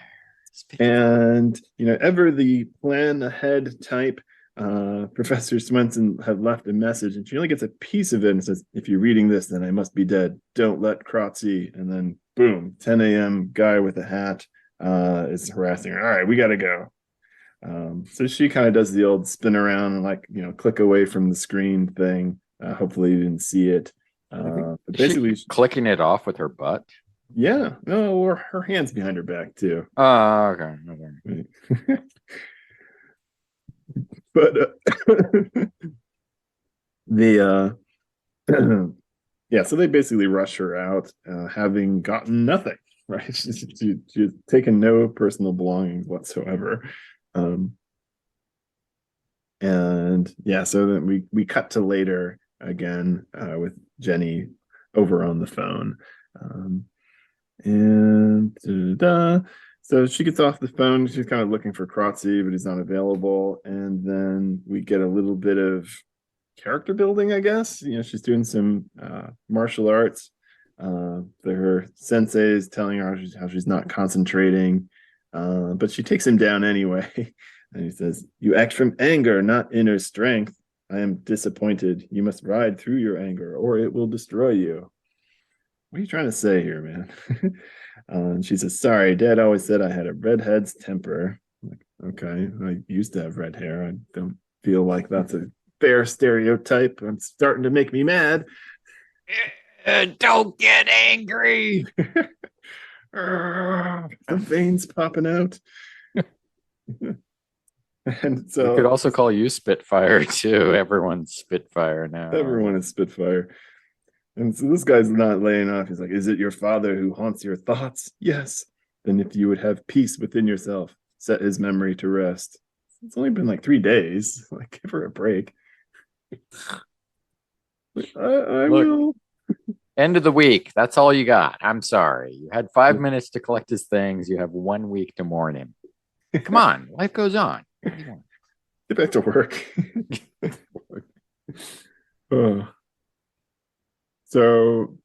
And ever the plan ahead type, Professor Swenson had left a message, and she only gets a piece of it and says, if you're reading this, then I must be dead. Don't let Kratzy. And then boom, 10 a.m. guy with a hat is harassing her. All right, we gotta go. So she kind of does the old spin around and click away from the screen thing. Hopefully you didn't see it. But basically clicking it off with her butt. Yeah, no, or her hands behind her back too. Oh, okay. Okay. But the yeah, so they basically rush her out, having gotten nothing, right? She's taken no personal belongings whatsoever. Um, and yeah, so then we cut to later again with Jenny over on the phone. Um, and da-da-da. So she gets off the phone. She's kind of looking for Kratzy, but he's not available. And then we get a little bit of character building, I guess. She's doing some martial arts. Her sensei is telling her how she's not concentrating, but she takes him down anyway. And he says, "You act from anger, not inner strength. I am disappointed. You must ride through your anger, or it will destroy you." What are you trying to say here, man? And she says, "Sorry, Dad always said I had a redhead's temper." I'm like, okay, I used to have red hair. I don't feel like that's a fair stereotype. I'm starting to make me mad. Don't get angry. The veins popping out. And We could so also call you Spitfire too. Everyone's Spitfire now, aren't everyone they? is Spitfire. And so this guy's not laying off. He's like, "Is it your father who haunts your thoughts? Yes. Then if you would have peace within yourself, set his memory to rest." It's only been like 3 days. Like, give her a break. I Look, will. end of the week. That's all you got. I'm sorry. You had 5 minutes to collect his things. You have 1 week to mourn him. Come on, life goes on. What do you want? Get back to work. Oh. So,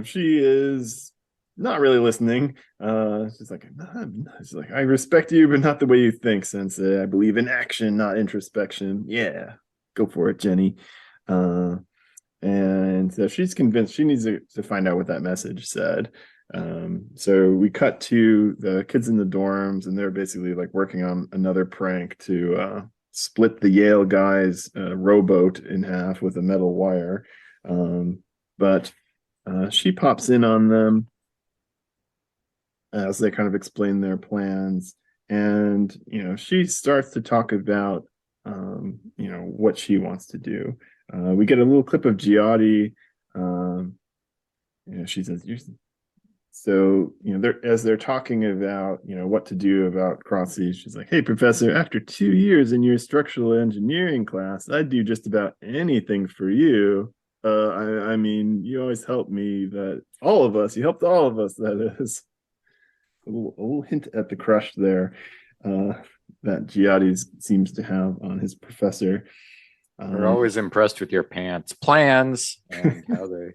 she is not really listening. She's like, "I respect you, but not the way you think, Sensei. I believe in action, not introspection." Yeah, go for it, Jenny. Uh, and so she's convinced she needs to find out what that message said. So we cut to the kids in the dorms, and they're basically like working on another prank to split the Yale guy's rowboat in half with a metal wire. But she pops in on them as they kind of explain their plans. And, she starts to talk about, what she wants to do. We get a little clip of Giotti. Um, she says, so, as they're talking about, what to do about Crossy, she's like, "Hey, professor, after 2 years in your structural engineering class, I'd do just about anything for you. I mean, you always help me, you helped all of us, that is." A little hint at the crush there that Giotti seems to have on his professor. We're always impressed with your pants plans and how they.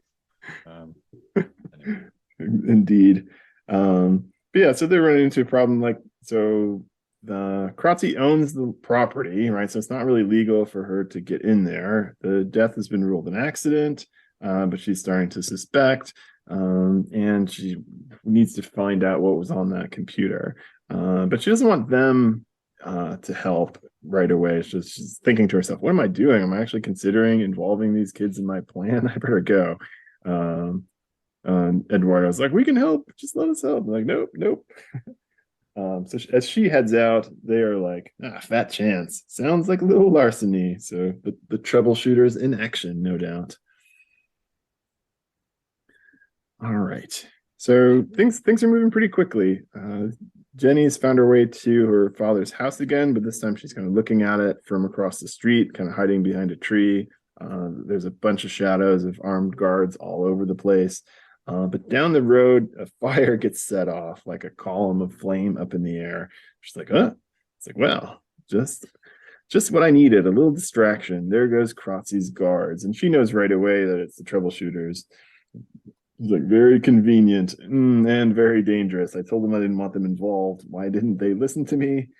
Anyway. Indeed. But yeah, so they're running into a problem. Like, so the Kratzy owns the property, right? So it's not really legal for her to get in there. The death has been ruled an accident, but she's starting to suspect, and she needs to find out what was on that computer. But she doesn't want them to help right away. She's thinking to herself, "What am I doing? Am I actually considering involving these kids in my plan? I better go." Eduardo's like, "We can help. Just let us help." I'm like, "Nope, nope." So as she heads out, they are like, "Fat chance. Sounds like a little larceny." So the troubleshooters in action, no doubt. All right. So things are moving pretty quickly. Jenny's found her way to her father's house again, but this time she's kind of looking at it from across the street, kind of hiding behind a tree. There's a bunch of shadows of armed guards all over the place. But down the road, a fire gets set off, like a column of flame up in the air. She's like, "Huh?" It's like, "Well, just what I needed, a little distraction. There goes Kratzy's guards." And she knows right away that it's the troubleshooters. It's like, very convenient and very dangerous. I told them I didn't want them involved. Why didn't they listen to me?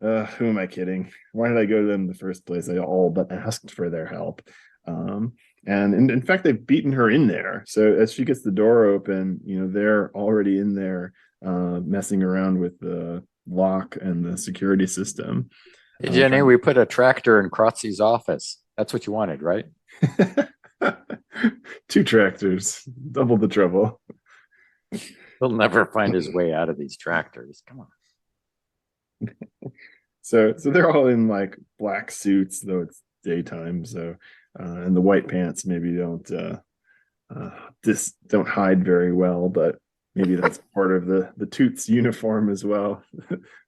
Who am I kidding? Why did I go to them in the first place? I all but asked for their help. Um, and in fact, they've beaten her in there. So as she gets the door open, they're already in there messing around with the lock and the security system. Hey, Jenny, we put a tractor in Kratzy's office. That's what you wanted, right? Two tractors, double the trouble. He'll never find his way out of these tractors. Come on. So they're all in like black suits, though it's daytime. So and the white pants maybe uh, don't hide very well, but maybe that's part of the Toots uniform as well.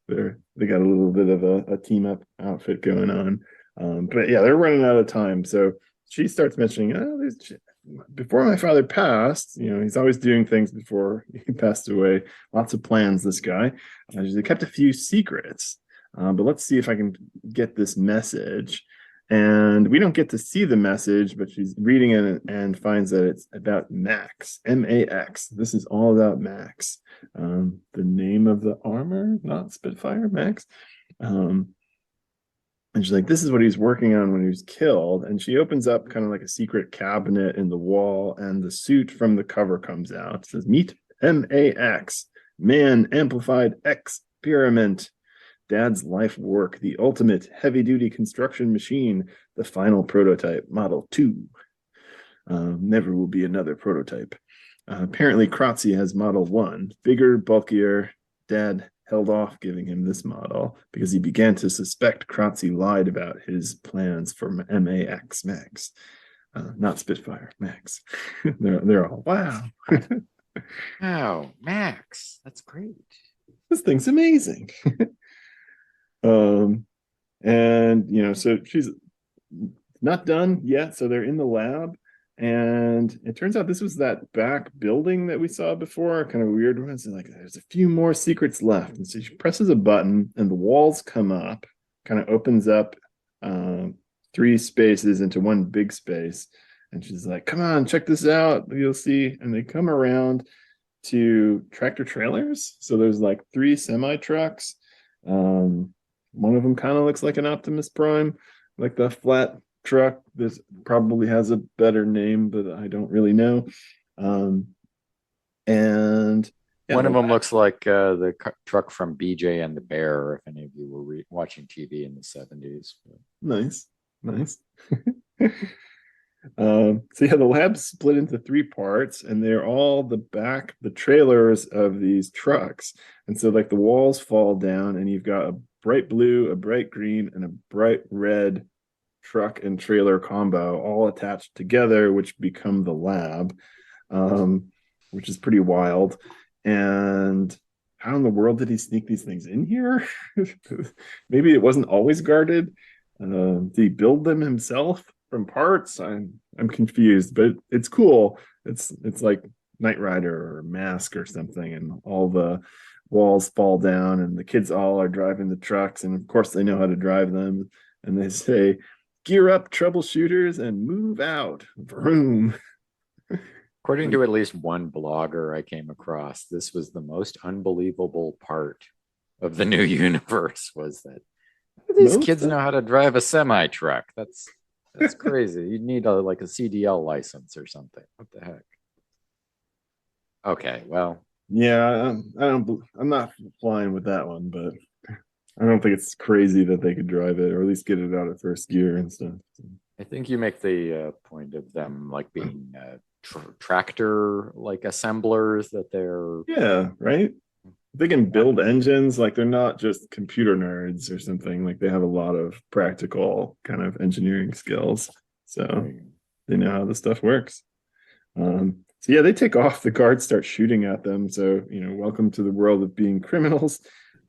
They got a little bit of a team up outfit going on. But yeah, they're running out of time. So she starts mentioning, before my father passed, he's always doing things before he passed away. Lots of plans, this guy. They kept a few secrets. But let's see if I can get this message. And we don't get to see the message, but she's reading it and finds that it's about Max, Max. This is all about Max. The name of the armor, not Spitfire, Max. And she's like, this is what he's working on when he was killed. And she opens up kind of like a secret cabinet in the wall, and the suit from the cover comes out. It says, Meet Max, Man Amplified Experiment. Dad's life work, the ultimate heavy-duty construction machine, the final prototype, Model 2. Never will be another prototype. Apparently, Kratzy has Model 1, bigger, bulkier. Dad held off giving him this model because he began to suspect Kratzy lied about his plans for Max, Max. Not Spitfire, Max. they're all, wow. Wow, Max. That's great. This thing's amazing. And so she's not done yet, so they're in the lab, and it turns out this was that back building that we saw before, kind of weird ones, and like there's a few more secrets left. And so she presses a button and the walls come up, kind of opens up three spaces into one big space, and she's like, come on, check this out, you'll see. And they come around to tractor trailers. So there's like three semi trucks. One of them kind of looks like an Optimus Prime, like the flat truck. This probably has a better name, but I don't really know. And yeah, One of them looks like the truck from BJ and the Bear, if any of you were watching TV in the 70s. Nice. So yeah, the lab's split into three parts, and they're all the trailers of these trucks. And so like the walls fall down, and you've got a bright blue, a bright green, and a bright red truck and trailer combo all attached together, which become the lab, which is pretty wild. And how in the world did he sneak these things in here? Maybe it wasn't always guarded. Did he build them himself from parts? I'm confused, but it's cool. It's like Knight Rider or Mask or something, and all the walls fall down, and the kids all are driving the trucks, and of course they know how to drive them. And they say, "Gear up, troubleshooters, and move out." Vroom. According to at least one blogger I came across, this was the most unbelievable part of the new universe, was that these kids know how to drive a semi truck. That's crazy. You'd need like a CDL license or something. What the heck? Okay, well, yeah, I'm not flying with that one, but I don't think it's crazy that they could drive it, or at least get it out of first gear and stuff. I think you make the point of them like being tractor like assemblers, that they're right. They can build engines, like they're not just computer nerds or something. Like they have a lot of practical kind of engineering skills, so they know how the stuff works. So yeah, they take off. The guards start shooting at them. So welcome to the world of being criminals.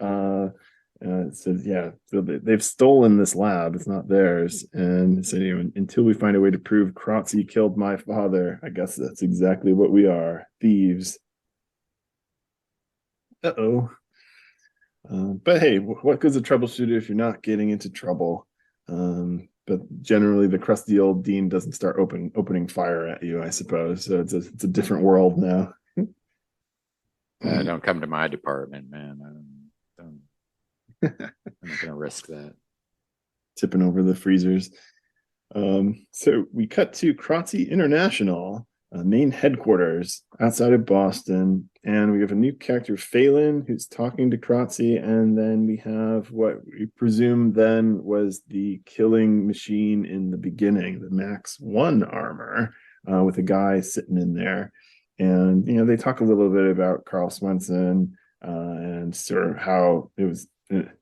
It says, yeah, so they've stolen this lab. It's not theirs. And so until we find a way to prove Kratzy killed my father, I guess that's exactly what we are, thieves. Uh-oh. But hey, what good's a troubleshooter if you're not getting into trouble? But generally, the crusty old dean doesn't start opening fire at you, I suppose. So it's a different world now. don't come to my department, man. I'm not gonna risk that. Tipping over the freezers. So we cut to Kratzy International, main headquarters outside of Boston, and we have a new character, Phelan, who's talking to Kratzy, and then we have what we presume then was the killing machine in the beginning, the Max 1 armor, with a guy sitting in there. And they talk a little bit about Carl Swenson, and sort of how it was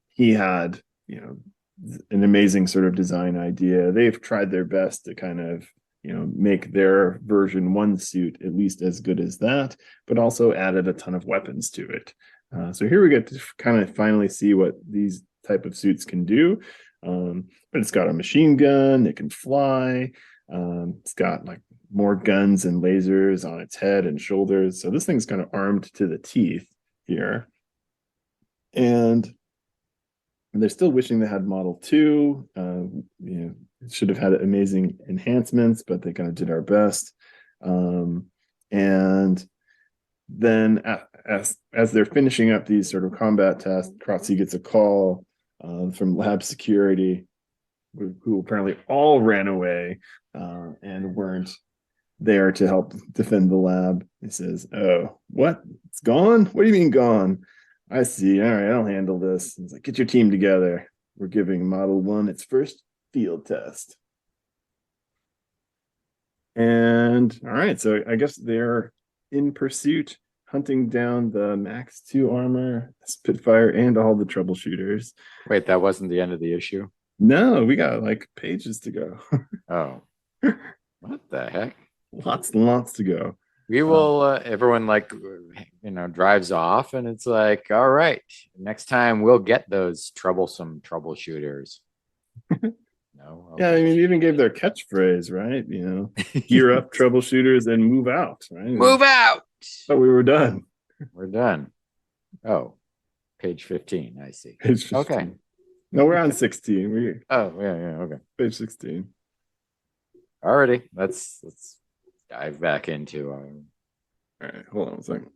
he had an amazing sort of design idea. They've tried their best to kind of make their version 1 suit at least as good as that, but also added a ton of weapons to it. So here we get to kind of finally see what these type of suits can do. But it's got a machine gun, it can fly, it's got like more guns and lasers on its head and shoulders. So this thing's kind of armed to the teeth here. And they're still wishing they had Model 2. It should have had amazing enhancements, but they kind of did our best. And then as they're finishing up these sort of combat tests, Kratzy gets a call from lab security, who apparently all ran away and weren't there to help defend the lab. He says, "Oh, what? It's gone? What do you mean gone? I see. All right, I'll handle this." He's like, "Get your team together. We're giving Model 1 its first field test." And all right, so I guess they're in pursuit, hunting down the Max 2 armor, Spitfire, and all the troubleshooters. Wait, that wasn't the end of the issue? No, we got like pages to go. Oh, what the heck? Lots and lots to go. We will, everyone drives off and it's like, all right, next time we'll get those troublesome troubleshooters. No? Yeah, I mean, even gave their catchphrase, right? Gear up, troubleshooters, and move out, right? Move out. But we were done. We're done. Oh, page 15. I see. Page 15. Okay. No, we're on 16. Yeah, okay. Page 16. Alrighty, let's dive back into all right, hold on a second.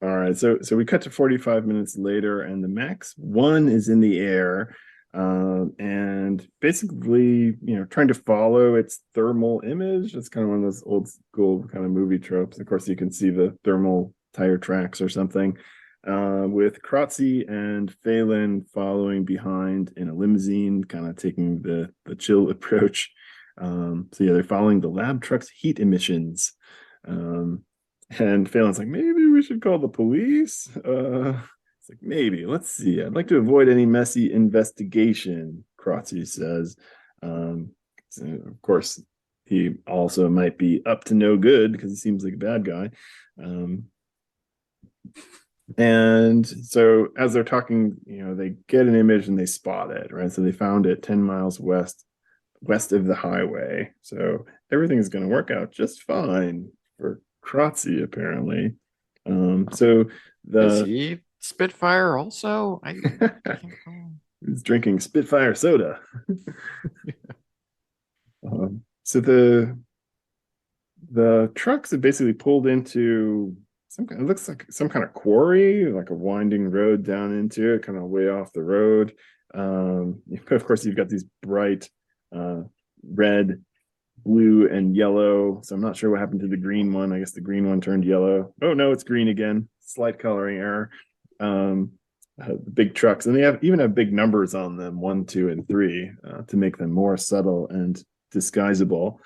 All right, so we cut to 45 minutes later, and the Max 1 is in the air, and basically, trying to follow its thermal image. It's kind of one of those old school kind of movie tropes. Of course, you can see the thermal tire tracks or something, with Kratzy and Phelan following behind in a limousine, kind of taking the chill approach. So yeah, they're following the lab truck's heat emissions. And Phelan's like, maybe we should call the police. It's like, maybe. Let's see. I'd like to avoid any messy investigation, Kratzy says. So of course, he also might be up to no good because he seems like a bad guy. And so as they're talking, they get an image and they spot it, right? So they found it 10 miles west of the highway. So everything is going to work out just fine for Kratzy, apparently. So Is he Spitfire also? He's drinking Spitfire soda. So the trucks have basically pulled into it looks like some kind of quarry, like a winding road down into it, kind of way off the road. Of course, you've got these bright red, blue, and yellow. So I'm not sure what happened to the green one. I guess the green one turned yellow. Oh no, it's green again. Slight coloring error. Big trucks, and they even have big numbers on them, 1, 2, and 3, to make them more subtle and disguisable.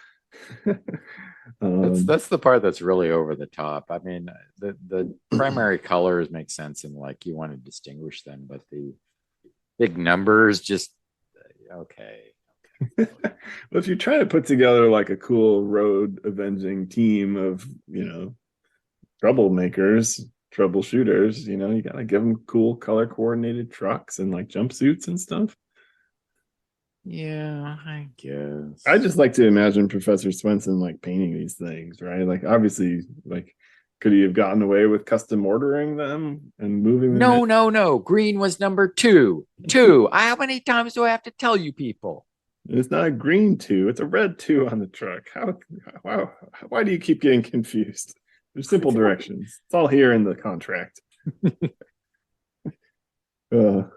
That's the part that's really over the top. I mean, the primary colors make sense, and like you want to distinguish them, but the big numbers just okay. Well, if you try to put together like a cool road avenging team of troublemakers, troubleshooters, you gotta give them cool color coordinated trucks and like jumpsuits and stuff. Yeah, I guess. I just like to imagine Professor Swenson like painting these things, right? Like obviously, like could he have gotten away with custom ordering them and moving them? No. Green was number 2. 2. How many times do I have to tell you people? It's not a green 2, it's a red 2 on the truck. Why do you keep getting confused? There's simple directions. It's all here in the contract. Again,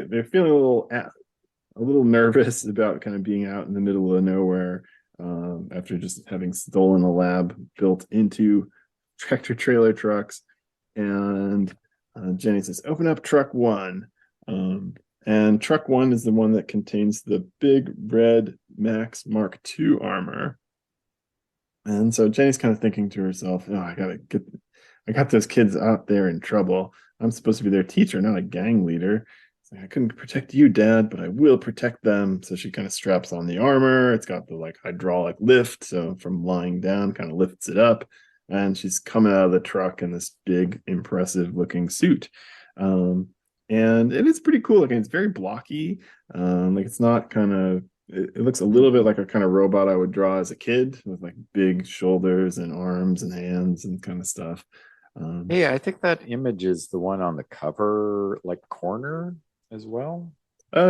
they're feeling a little nervous about kind of being out in the middle of nowhere, after just having stolen a lab built into tractor trailer trucks. And Jenny says, "Open up truck 1." And truck one is the one that contains the big red Max Mark II armor. And so Jenny's kind of thinking to herself, oh, I got those kids out there in trouble. I'm supposed to be their teacher, not a gang leader. It's like, I couldn't protect you, Dad, but I will protect them. So she kind of straps on the armor. It's got the like hydraulic lift. So from lying down, kind of lifts it up. And she's coming out of the truck in this big, impressive looking suit. Um, and it is pretty cool. Like, it's very blocky. Like it's not kind of it looks a little bit like a kind of robot I would draw as a kid with like big shoulders and arms and hands and kind of stuff. Hey, I think that image is the one on the cover, like corner as well. Oh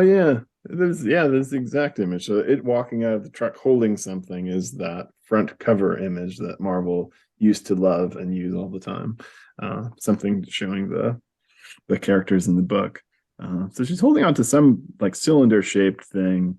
there's the exact image. So it walking out of the truck holding something is that front cover image that Marvel used to love and use all the time. Something showing the characters in the book. So she's holding on to some like cylinder shaped thing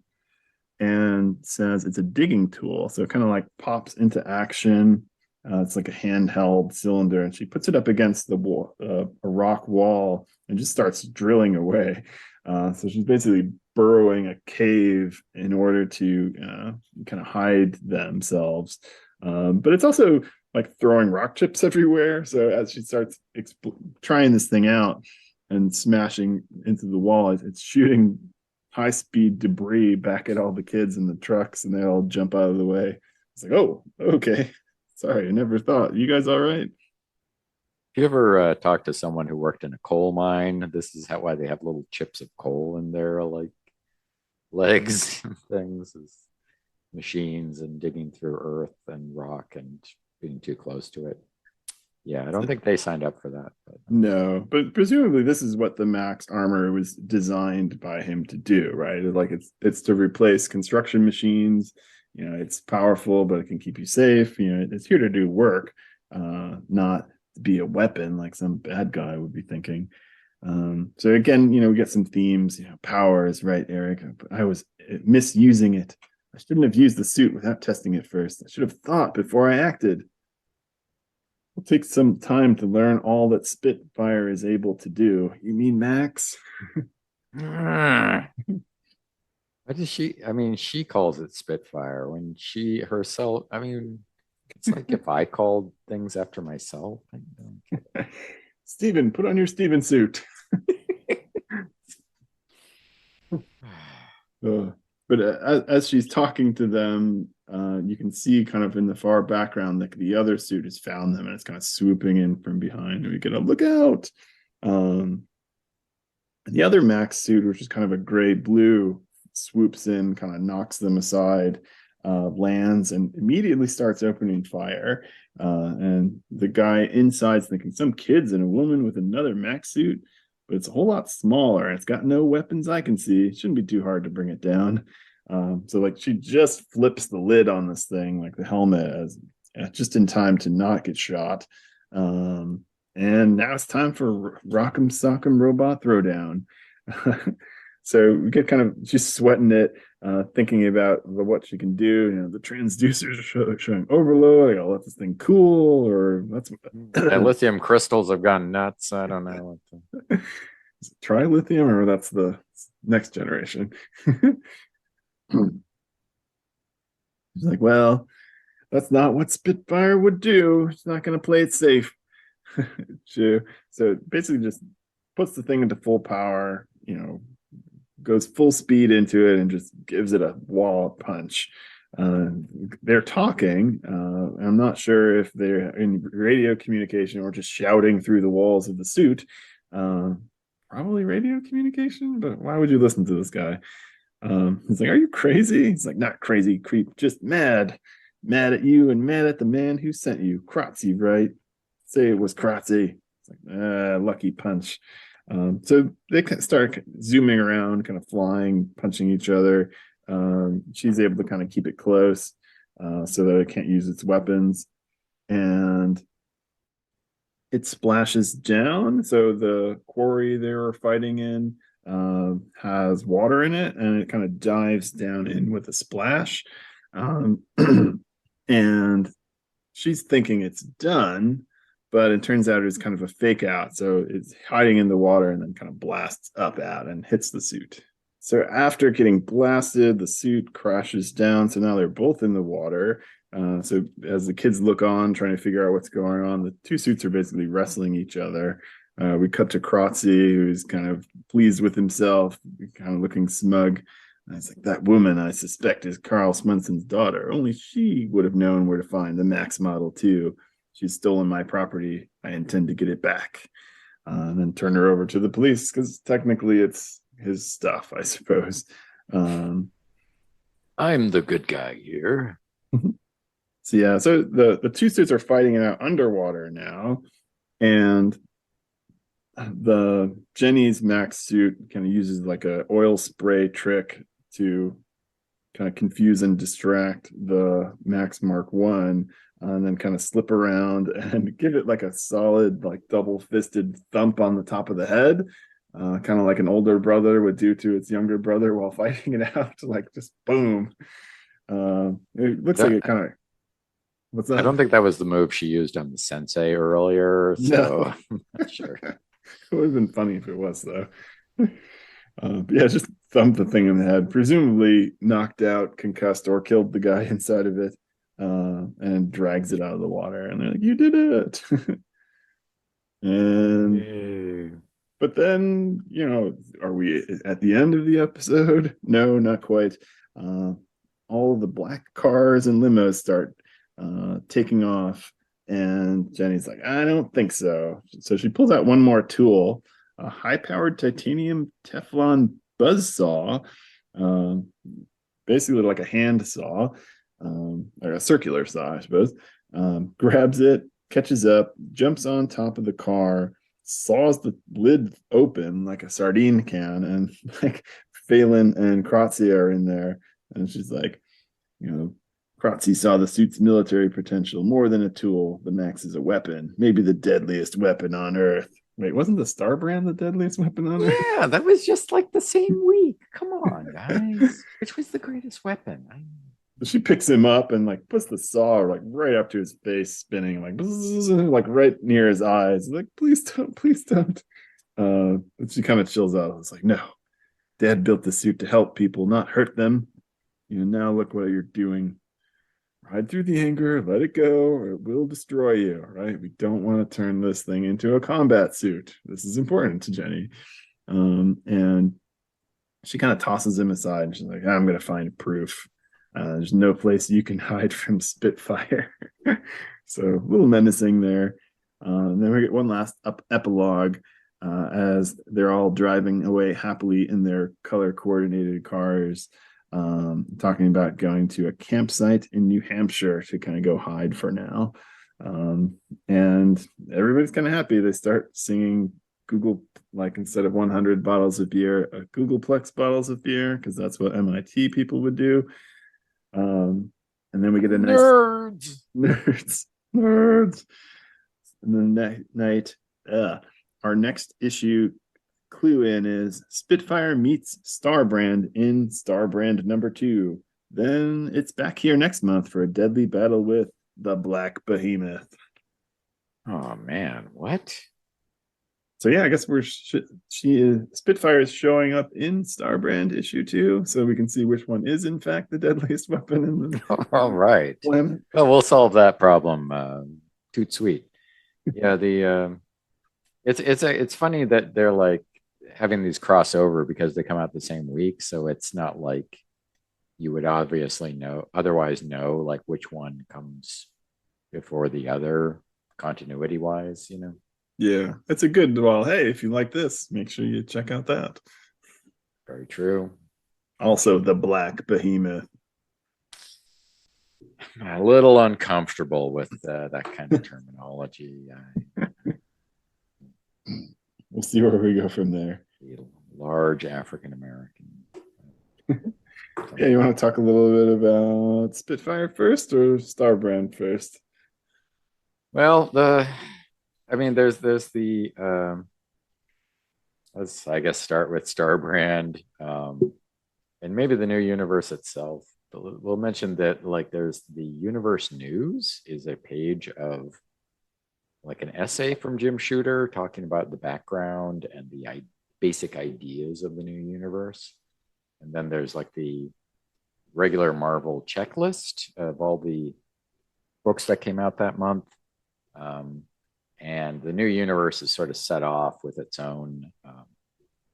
and says it's a digging tool. So it kind of like pops into action. It's like a handheld cylinder, and she puts it up against the wall, a rock wall, and just starts drilling away. So she's basically burrowing a cave in order to kind of hide themselves. But it's also like throwing rock chips everywhere. So as she starts trying this thing out and smashing into the wall, it's shooting high speed debris back at all the kids in the trucks, and they all jump out of the way. It's like, oh, okay. Sorry, I never thought. You guys all right? If you ever talk to someone who worked in a coal mine, this is why they have little chips of coal in their like legs and things, is machines and digging through earth and rock and being too close to it. Yeah, I don't think they signed up for that. But No, but presumably this is what the Max armor was designed by him to do, right? Like it's to replace construction machines. You know, it's powerful, but it can keep you safe. You know, it's here to do work, not to be a weapon like some bad guy would be thinking. So again, you know, we get some themes. You know, powers, right, Eric? I was misusing it. I shouldn't have used the suit without testing it first. I should have thought before I acted. It'll take some time to learn all that Spitfire is able to do. You mean Max? what does she? I mean, she calls it Spitfire when she herself. I mean, it's like if I called things after myself. I don't Steven, put on your Steven suit. But as she's talking to them, you can see kind of in the far background that the other suit has found them and it's kind of swooping in from behind. And we get a look out. The other Max suit, which is kind of a gray blue, swoops in, kind of knocks them aside, lands, and immediately starts opening fire. And the guy inside's thinking some kids and a woman with another Max suit, but it's a whole lot smaller. It's got no weapons I can see. It shouldn't be too hard to bring it down. So like she just flips the lid on this thing, like the helmet, as just in time to not get shot. And now it's time for Rock'em Sock'em Robot Throwdown. So we get kind of just sweating it, thinking about what she can do. You know, the transducers are showing overload. I gotta let this thing cool, or that's The lithium crystals have gone nuts. I don't know. is it trilithium, or that's the next generation. He's like, well, that's not what Spitfire would do. It's not going to play it safe. Sure. So it basically just puts the thing into full power, you know, goes full speed into it and just gives it a wall punch. They're talking. I'm not sure if they're in radio communication or just shouting through the walls of the suit. Probably radio communication, but why would you listen to this guy? He's like, are you crazy? He's like, not crazy, creep, just mad. Mad at you and mad at the man who sent you. Kratzy, right? Say it was Kratzy. It's like, lucky punch. So they start zooming around, kind of flying, punching each other. She's able to kind of keep it close so that it can't use its weapons. And it splashes down. So the quarry they were fighting in has water in it, and it kind of dives down in with a splash. And she's thinking it's done, but it turns out it's kind of a fake out. So it's hiding in the water and then kind of blasts up out and hits the suit. So after getting blasted, the suit crashes down. So now they're both in the water. So as the kids look on, trying to figure out what's going on, the two suits are basically wrestling each other. We cut to Kratzy, who's kind of pleased with himself, kind of looking smug. And it's like, that woman I suspect is Carl Smunson's daughter. Only she would have known where to find the Max Model 2. She's stolen my property. I intend to get it back. And then turn her over to the police because technically it's his stuff, I suppose. I'm the good guy here. So yeah, so the two suits are fighting it out underwater now, and the Jenny's Max suit kind of uses like a oil spray trick to kind of confuse and distract the Max Mark One, and then kind of slip around and give it like a solid, like double fisted thump on the top of the head, kind of like an older brother would do to its younger brother while fighting it out, like just boom. It looks like it kind of. What's I that? don't think that was the move she used on the sensei earlier, so No. I'm not sure. It would have been funny if it was, though. Yeah, just thumped the thing in the head, presumably knocked out, concussed, or killed the guy inside of it, and drags it out of the water. And they're like, "You did it!" and Yay. but then, are we at the end of the episode? No, not quite. Uh, all the black cars and limos start taking off, and Jenny's like, I don't think so. So she pulls out one more tool, a high-powered titanium Teflon buzz saw, um, basically like a hand saw, like a circular saw, I suppose. Grabs it, catches up, jumps on top of the car, saws the lid open like a sardine can, and like Phelan and Kratzy are in there, and she's like, Kratzy saw the suit's military potential more than a tool. The Max is a weapon, maybe the deadliest weapon on Earth. Wait, wasn't the Starbrand the deadliest weapon on Earth? Yeah, that was just like the same week. Come on, guys. Which was the greatest weapon? She picks him up and like puts the saw like right up to his face, spinning like bzzz, like right near his eyes. Like, please don't, please don't. She kind of chills out. It's like, no, Dad built the suit to help people, not hurt them. Now look what you're doing. Ride through the anger, let it go, or it will destroy you, right? We don't want to turn this thing into a combat suit. This is important to Jenny. And she kind of tosses him aside and she's like, I'm going to find proof. There's no place you can hide from Spitfire. So a little menacing there. And then we get one last epilogue as they're all driving away happily in their color coordinated cars, talking about going to a campsite in New Hampshire to kind of go hide for now. And everybody's kind of happy. They start singing Google, like instead of 100 bottles of beer, Googleplex bottles of beer, because that's what MIT people would do. And then we get a nice nerds. And then that night, our next issue clue in is Spitfire meets Starbrand in Starbrand #2. Then it's back here next month for a deadly battle with the Black Behemoth. Oh man, what? So yeah, I guess Spitfire is showing up in Starbrand #2, so we can see which one is in fact the deadliest weapon in the All right. planet. Well, we'll solve that problem. Toot sweet. Yeah, it's funny that they're like having these crossover because they come out the same week, so it's not like you would obviously otherwise know like which one comes before the other continuity wise, Yeah, it's a good, well, hey, if you like this, make sure you check out that. Very true. Also, the Black Behemoth. I'm a little uncomfortable with that kind of terminology. We'll see where we go from there. Large African American. Yeah, you want to talk a little bit about Spitfire first or Starbrand first? Well, there's the let's I guess start with Starbrand, and maybe the new universe itself. We'll mention that like there's the universe news is a page of like an essay from Jim Shooter talking about the background and the basic ideas of the new universe. And then there's like the regular Marvel checklist of all the books that came out that month. Um, and the new universe is sort of set off with its own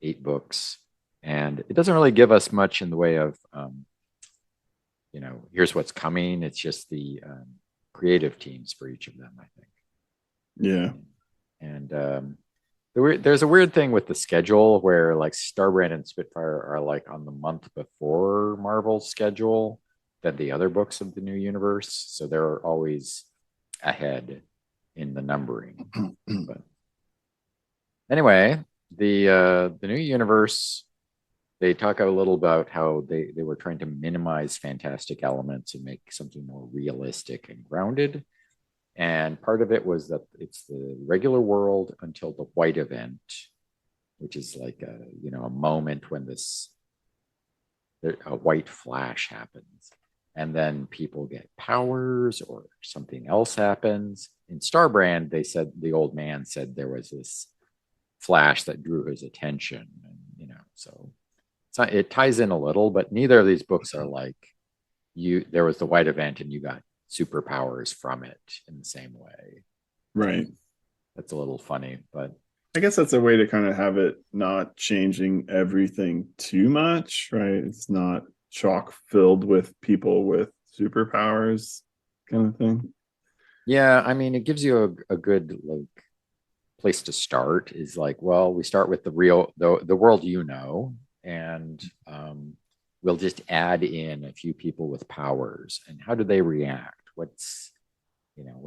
8 books. And it doesn't really give us much in the way of, here's what's coming. It's just the creative teams for each of them, I think. Yeah. And there's a weird thing with the schedule where like Starbrand and Spitfire are like on the month before Marvel's schedule than the other books of the new universe. So they're always ahead in the numbering. But anyway, the new universe, they talk a little about how they were trying to minimize fantastic elements and make something more realistic and grounded. And part of it was that it's the regular world until the white event, which is like a moment when a white flash happens. And then people get powers or something else happens. In Starbrand, they said the old man said there was this flash that drew his attention. And, so it ties in a little, but neither of these books are like there was the white event and you got superpowers from it in the same way. Right. That's a little funny, but I guess that's a way to kind of have it not changing everything too much, right? It's not chock filled with people with superpowers kind of thing. yeah, I mean, it gives you a good like place to start is like, well, we start with the world, and we'll just add in a few people with powers and how do they react? What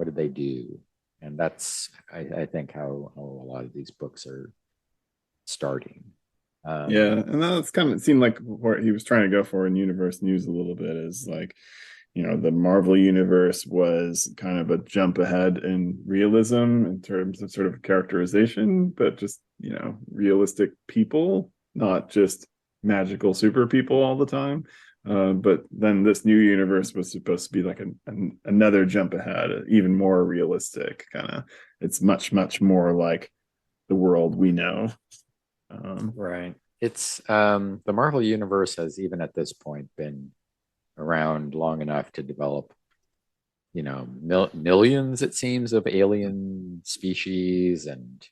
did they do? And that's, I think, how a lot of these books are starting. Yeah, and that's kind of, it seemed like what he was trying to go for in Universe News a little bit is like, the Marvel universe was kind of a jump ahead in realism in terms of sort of characterization, but just, realistic people, not just magical super people all the time. But then this new universe was supposed to be like another jump ahead, even more realistic kind of. It's much, much more like the world we know. Right. It's the Marvel universe has even at this point been around long enough to develop, millions, it seems, of alien species and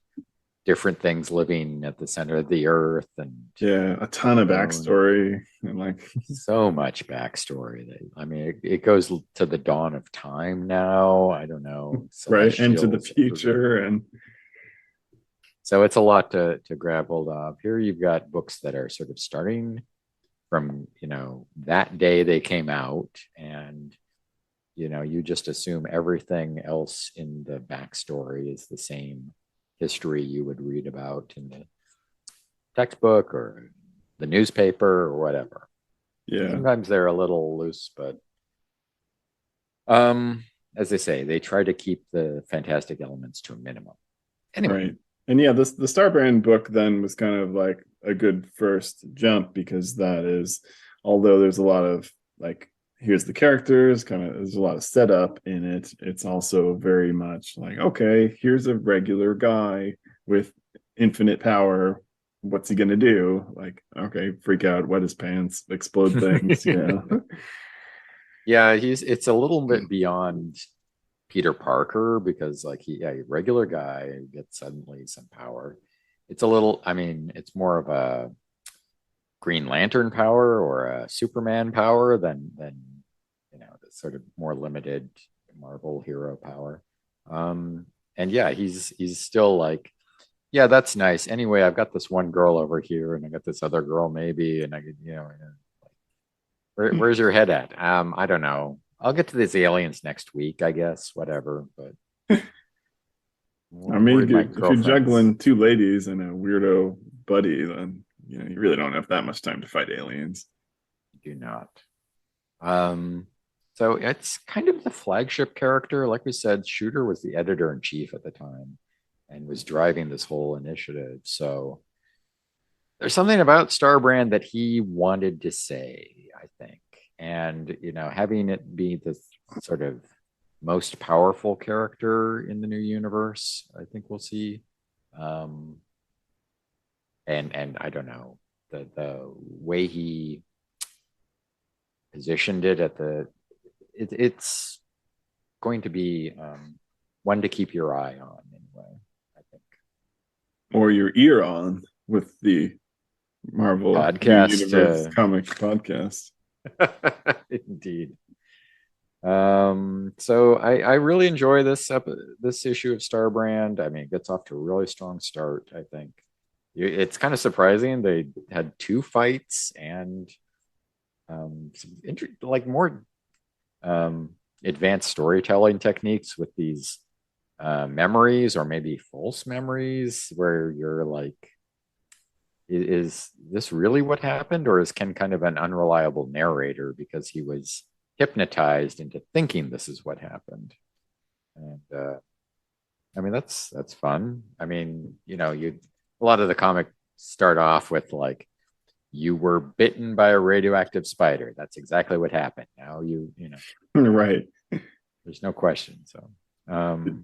different things living at the center of the earth, and Yeah, a ton of backstory and like so much backstory. I mean, it goes to the dawn of time now. I don't know, right into the celestials, future, and so it's a lot to grab hold of. Here you've got books that are sort of starting from that day they came out, and you just assume everything else in the backstory is the same history you would read about in the textbook or the newspaper or whatever. yeah, Sometimes they're a little loose, but as they say, they try to keep the fantastic elements to a minimum. Anyway. right. And yeah, the Starbrand book then was kind of like a good first jump because that is, although there's a lot of like, here's the characters, kind of there's a lot of setup in it. It's also very much like, okay, here's a regular guy with infinite power. What's he gonna do? Like, okay, freak out, wet his pants, explode things, Yeah, it's a little bit beyond Peter Parker because like a regular guy gets suddenly some power. It's a little, I mean, it's more of a Green Lantern power or a Superman power than the sort of more limited Marvel hero power. And yeah, he's still like, yeah, that's nice. Anyway, I've got this one girl over here, and I got this other girl maybe, and I could, where's your head at? I don't know. I'll get to these aliens next week, I guess. Whatever, but I I'm mean, worried my if you're girlfriend's juggling two ladies and a weirdo buddy, then you really don't have that much time to fight aliens. do not. Um, so it's kind of the flagship character. Like we said, Shooter was the editor in chief at the time and was driving this whole initiative. So there's something about Starbrand that he wanted to say, I think. And, having it be this sort of most powerful character in the new universe. I think we'll see. Um, and I don't know, the way he positioned it at it's going to be one to keep your eye on anyway, I think. Or your ear on with the Marvel New Podcast, Universe comic podcast. indeed. So I really enjoy this issue of Starbrand. I mean, it gets off to a really strong start, I think. It's kind of surprising they had two fights and like more advanced storytelling techniques with these memories or maybe false memories where you're like, is this really what happened, or is Ken kind of an unreliable narrator because he was hypnotized into thinking this is what happened? And I mean, that's fun. I mean, a lot of the comic start off with like, you were bitten by a radioactive spider. That's exactly what happened. Now Right. there's no question. So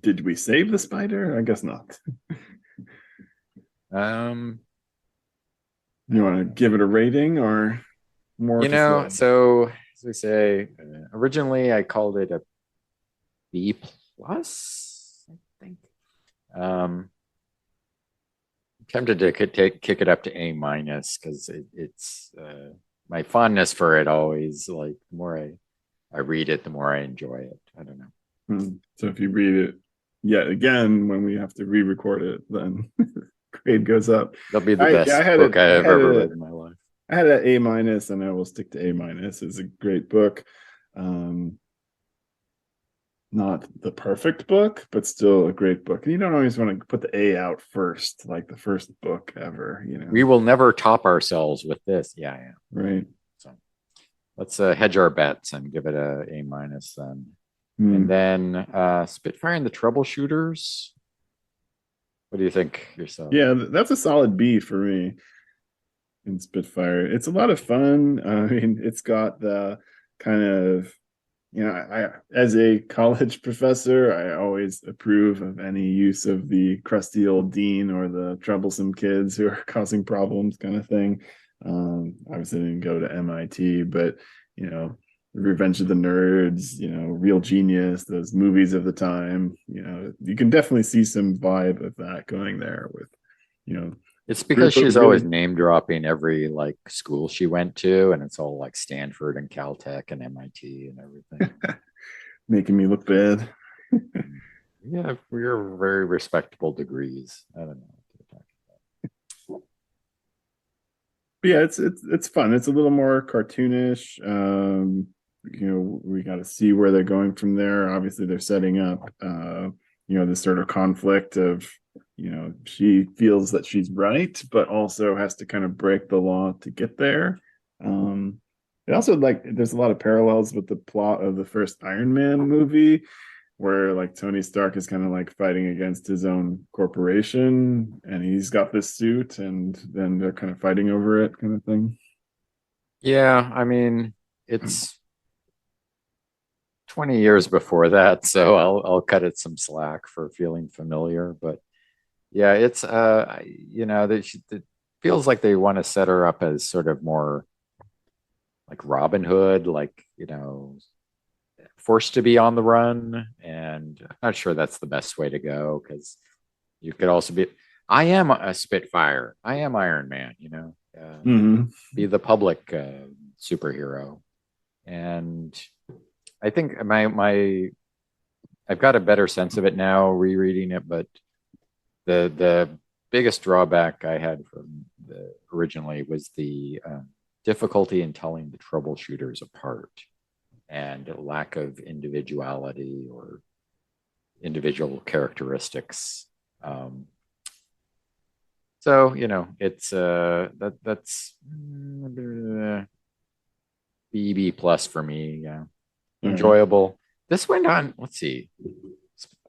Did we save the spider? I guess not. um You want to give it a rating or more to say? so as we say, originally I called it a B plus, I think. um Tempted to kick it up to A minus because it's my fondness for it always, like, the more I read it, the more I enjoy it. I don't know. So if you read it yet again when we have to re-record it, then grade goes up. That'll be the I best had book it. I've ever read in my life. I had an A minus, and I will stick to A minus. It's a great book. Not the perfect book, but still a great book. And you don't always want to put the A out first, like the first book ever. We will never top ourselves with this. Yeah. Right. So let's hedge our bets and give it a A minus then. And then Spitfire and the Troubleshooters. What do you think yourself? Yeah, that's a solid B for me in Spitfire. It's a lot of fun. I mean, it's got the kind of, I as a college professor, I always approve of any use of the crusty old dean or the troublesome kids who are causing problems kind of thing. Obviously, I didn't go to MIT, but Revenge of the Nerds, Real Genius, those movies of the time, you can definitely see some vibe of that going there with, it's because she's always name dropping every like school she went to, and it's all like Stanford and Caltech and MIT and everything. Making me look bad. Yeah, we're very respectable degrees. I don't know. But yeah, it's fun. It's a little more cartoonish. We got to see where they're going from there. Obviously, they're setting up, this sort of conflict of, she feels that she's right, but also has to kind of break the law to get there. It also, like, there's a lot of parallels with the plot of the first Iron Man movie, where like Tony Stark is kind of like fighting against his own corporation, and he's got this suit, and then they're kind of fighting over it, kind of thing. Yeah, I mean, it's 20 years before that, so I'll cut it some slack for feeling familiar. But yeah, it's it feels like they want to set her up as sort of more like Robin Hood, like, forced to be on the run. And I'm not sure that's the best way to go, because you could also be, I am a Spitfire, I am Iron Man, be the public superhero. And I think I've got a better sense of it now rereading it, but the biggest drawback I had from originally was the difficulty in telling the troubleshooters apart, and lack of individuality or individual characteristics. So it's that's BB plus for me. Yeah, enjoyable. This went on. Let's see.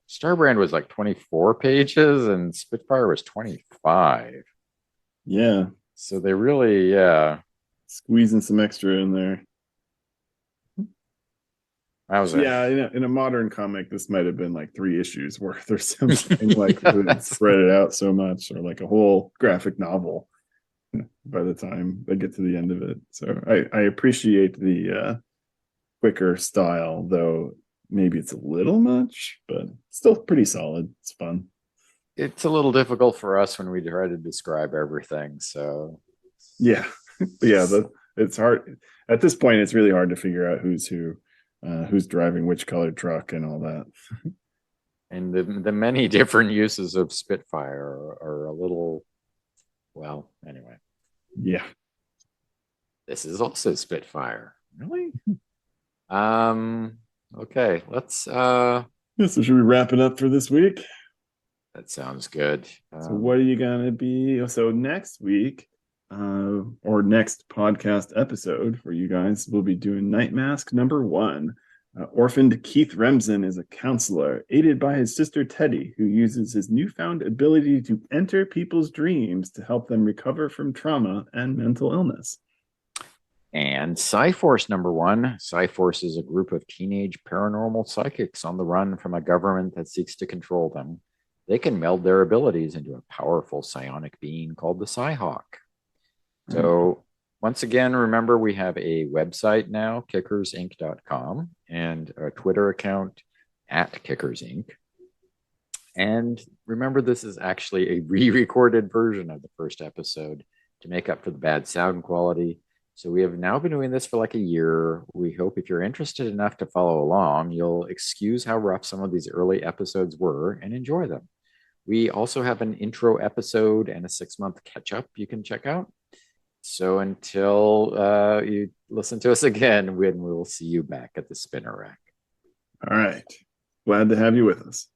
Starbrand was like 24 pages and Spitfire was 25. Yeah. So they really, squeezing some extra in there. That was a Yeah, in a modern comic, this might have been like 3 issues worth or something, like they spread it out so much, or like a whole graphic novel by the time they get to the end of it. So I appreciate the quicker style, though maybe it's a little much, but still pretty solid. It's fun. it's a little difficult for us when we try to describe everything. So Yeah, but yeah, it's hard at this point. It's really hard to figure out who's driving which colored truck and all that. and the many different uses of Spitfire are a little, well, anyway. Yeah. This is also Spitfire. Really? Um, okay, let's Yeah, so should we wrap it up for this week? that sounds good. So what are you gonna be? So next week, or next podcast episode for you guys, we'll be doing Night Mask #1. Orphaned Keith Remsen is a counselor, aided by his sister Teddy, who uses his newfound ability to enter people's dreams to help them recover from trauma and mental illness. And Psyforce #1. Psyforce is a group of teenage paranormal psychics on the run from a government that seeks to control them. They can meld their abilities into a powerful psionic being called the Psyhawk. So, once again, remember we have a website now, kickersinc.com, and a Twitter account @kickersinc. And remember, this is actually a re recorded version of the first episode to make up for the bad sound quality. So we have now been doing this for like a year. We hope if you're interested enough to follow along, you'll excuse how rough some of these early episodes were and enjoy them. We also have an intro episode and a 6-month catch up you can check out. So until you listen to us again, when we'll see you back at the spinner rack. All right. Glad to have you with us.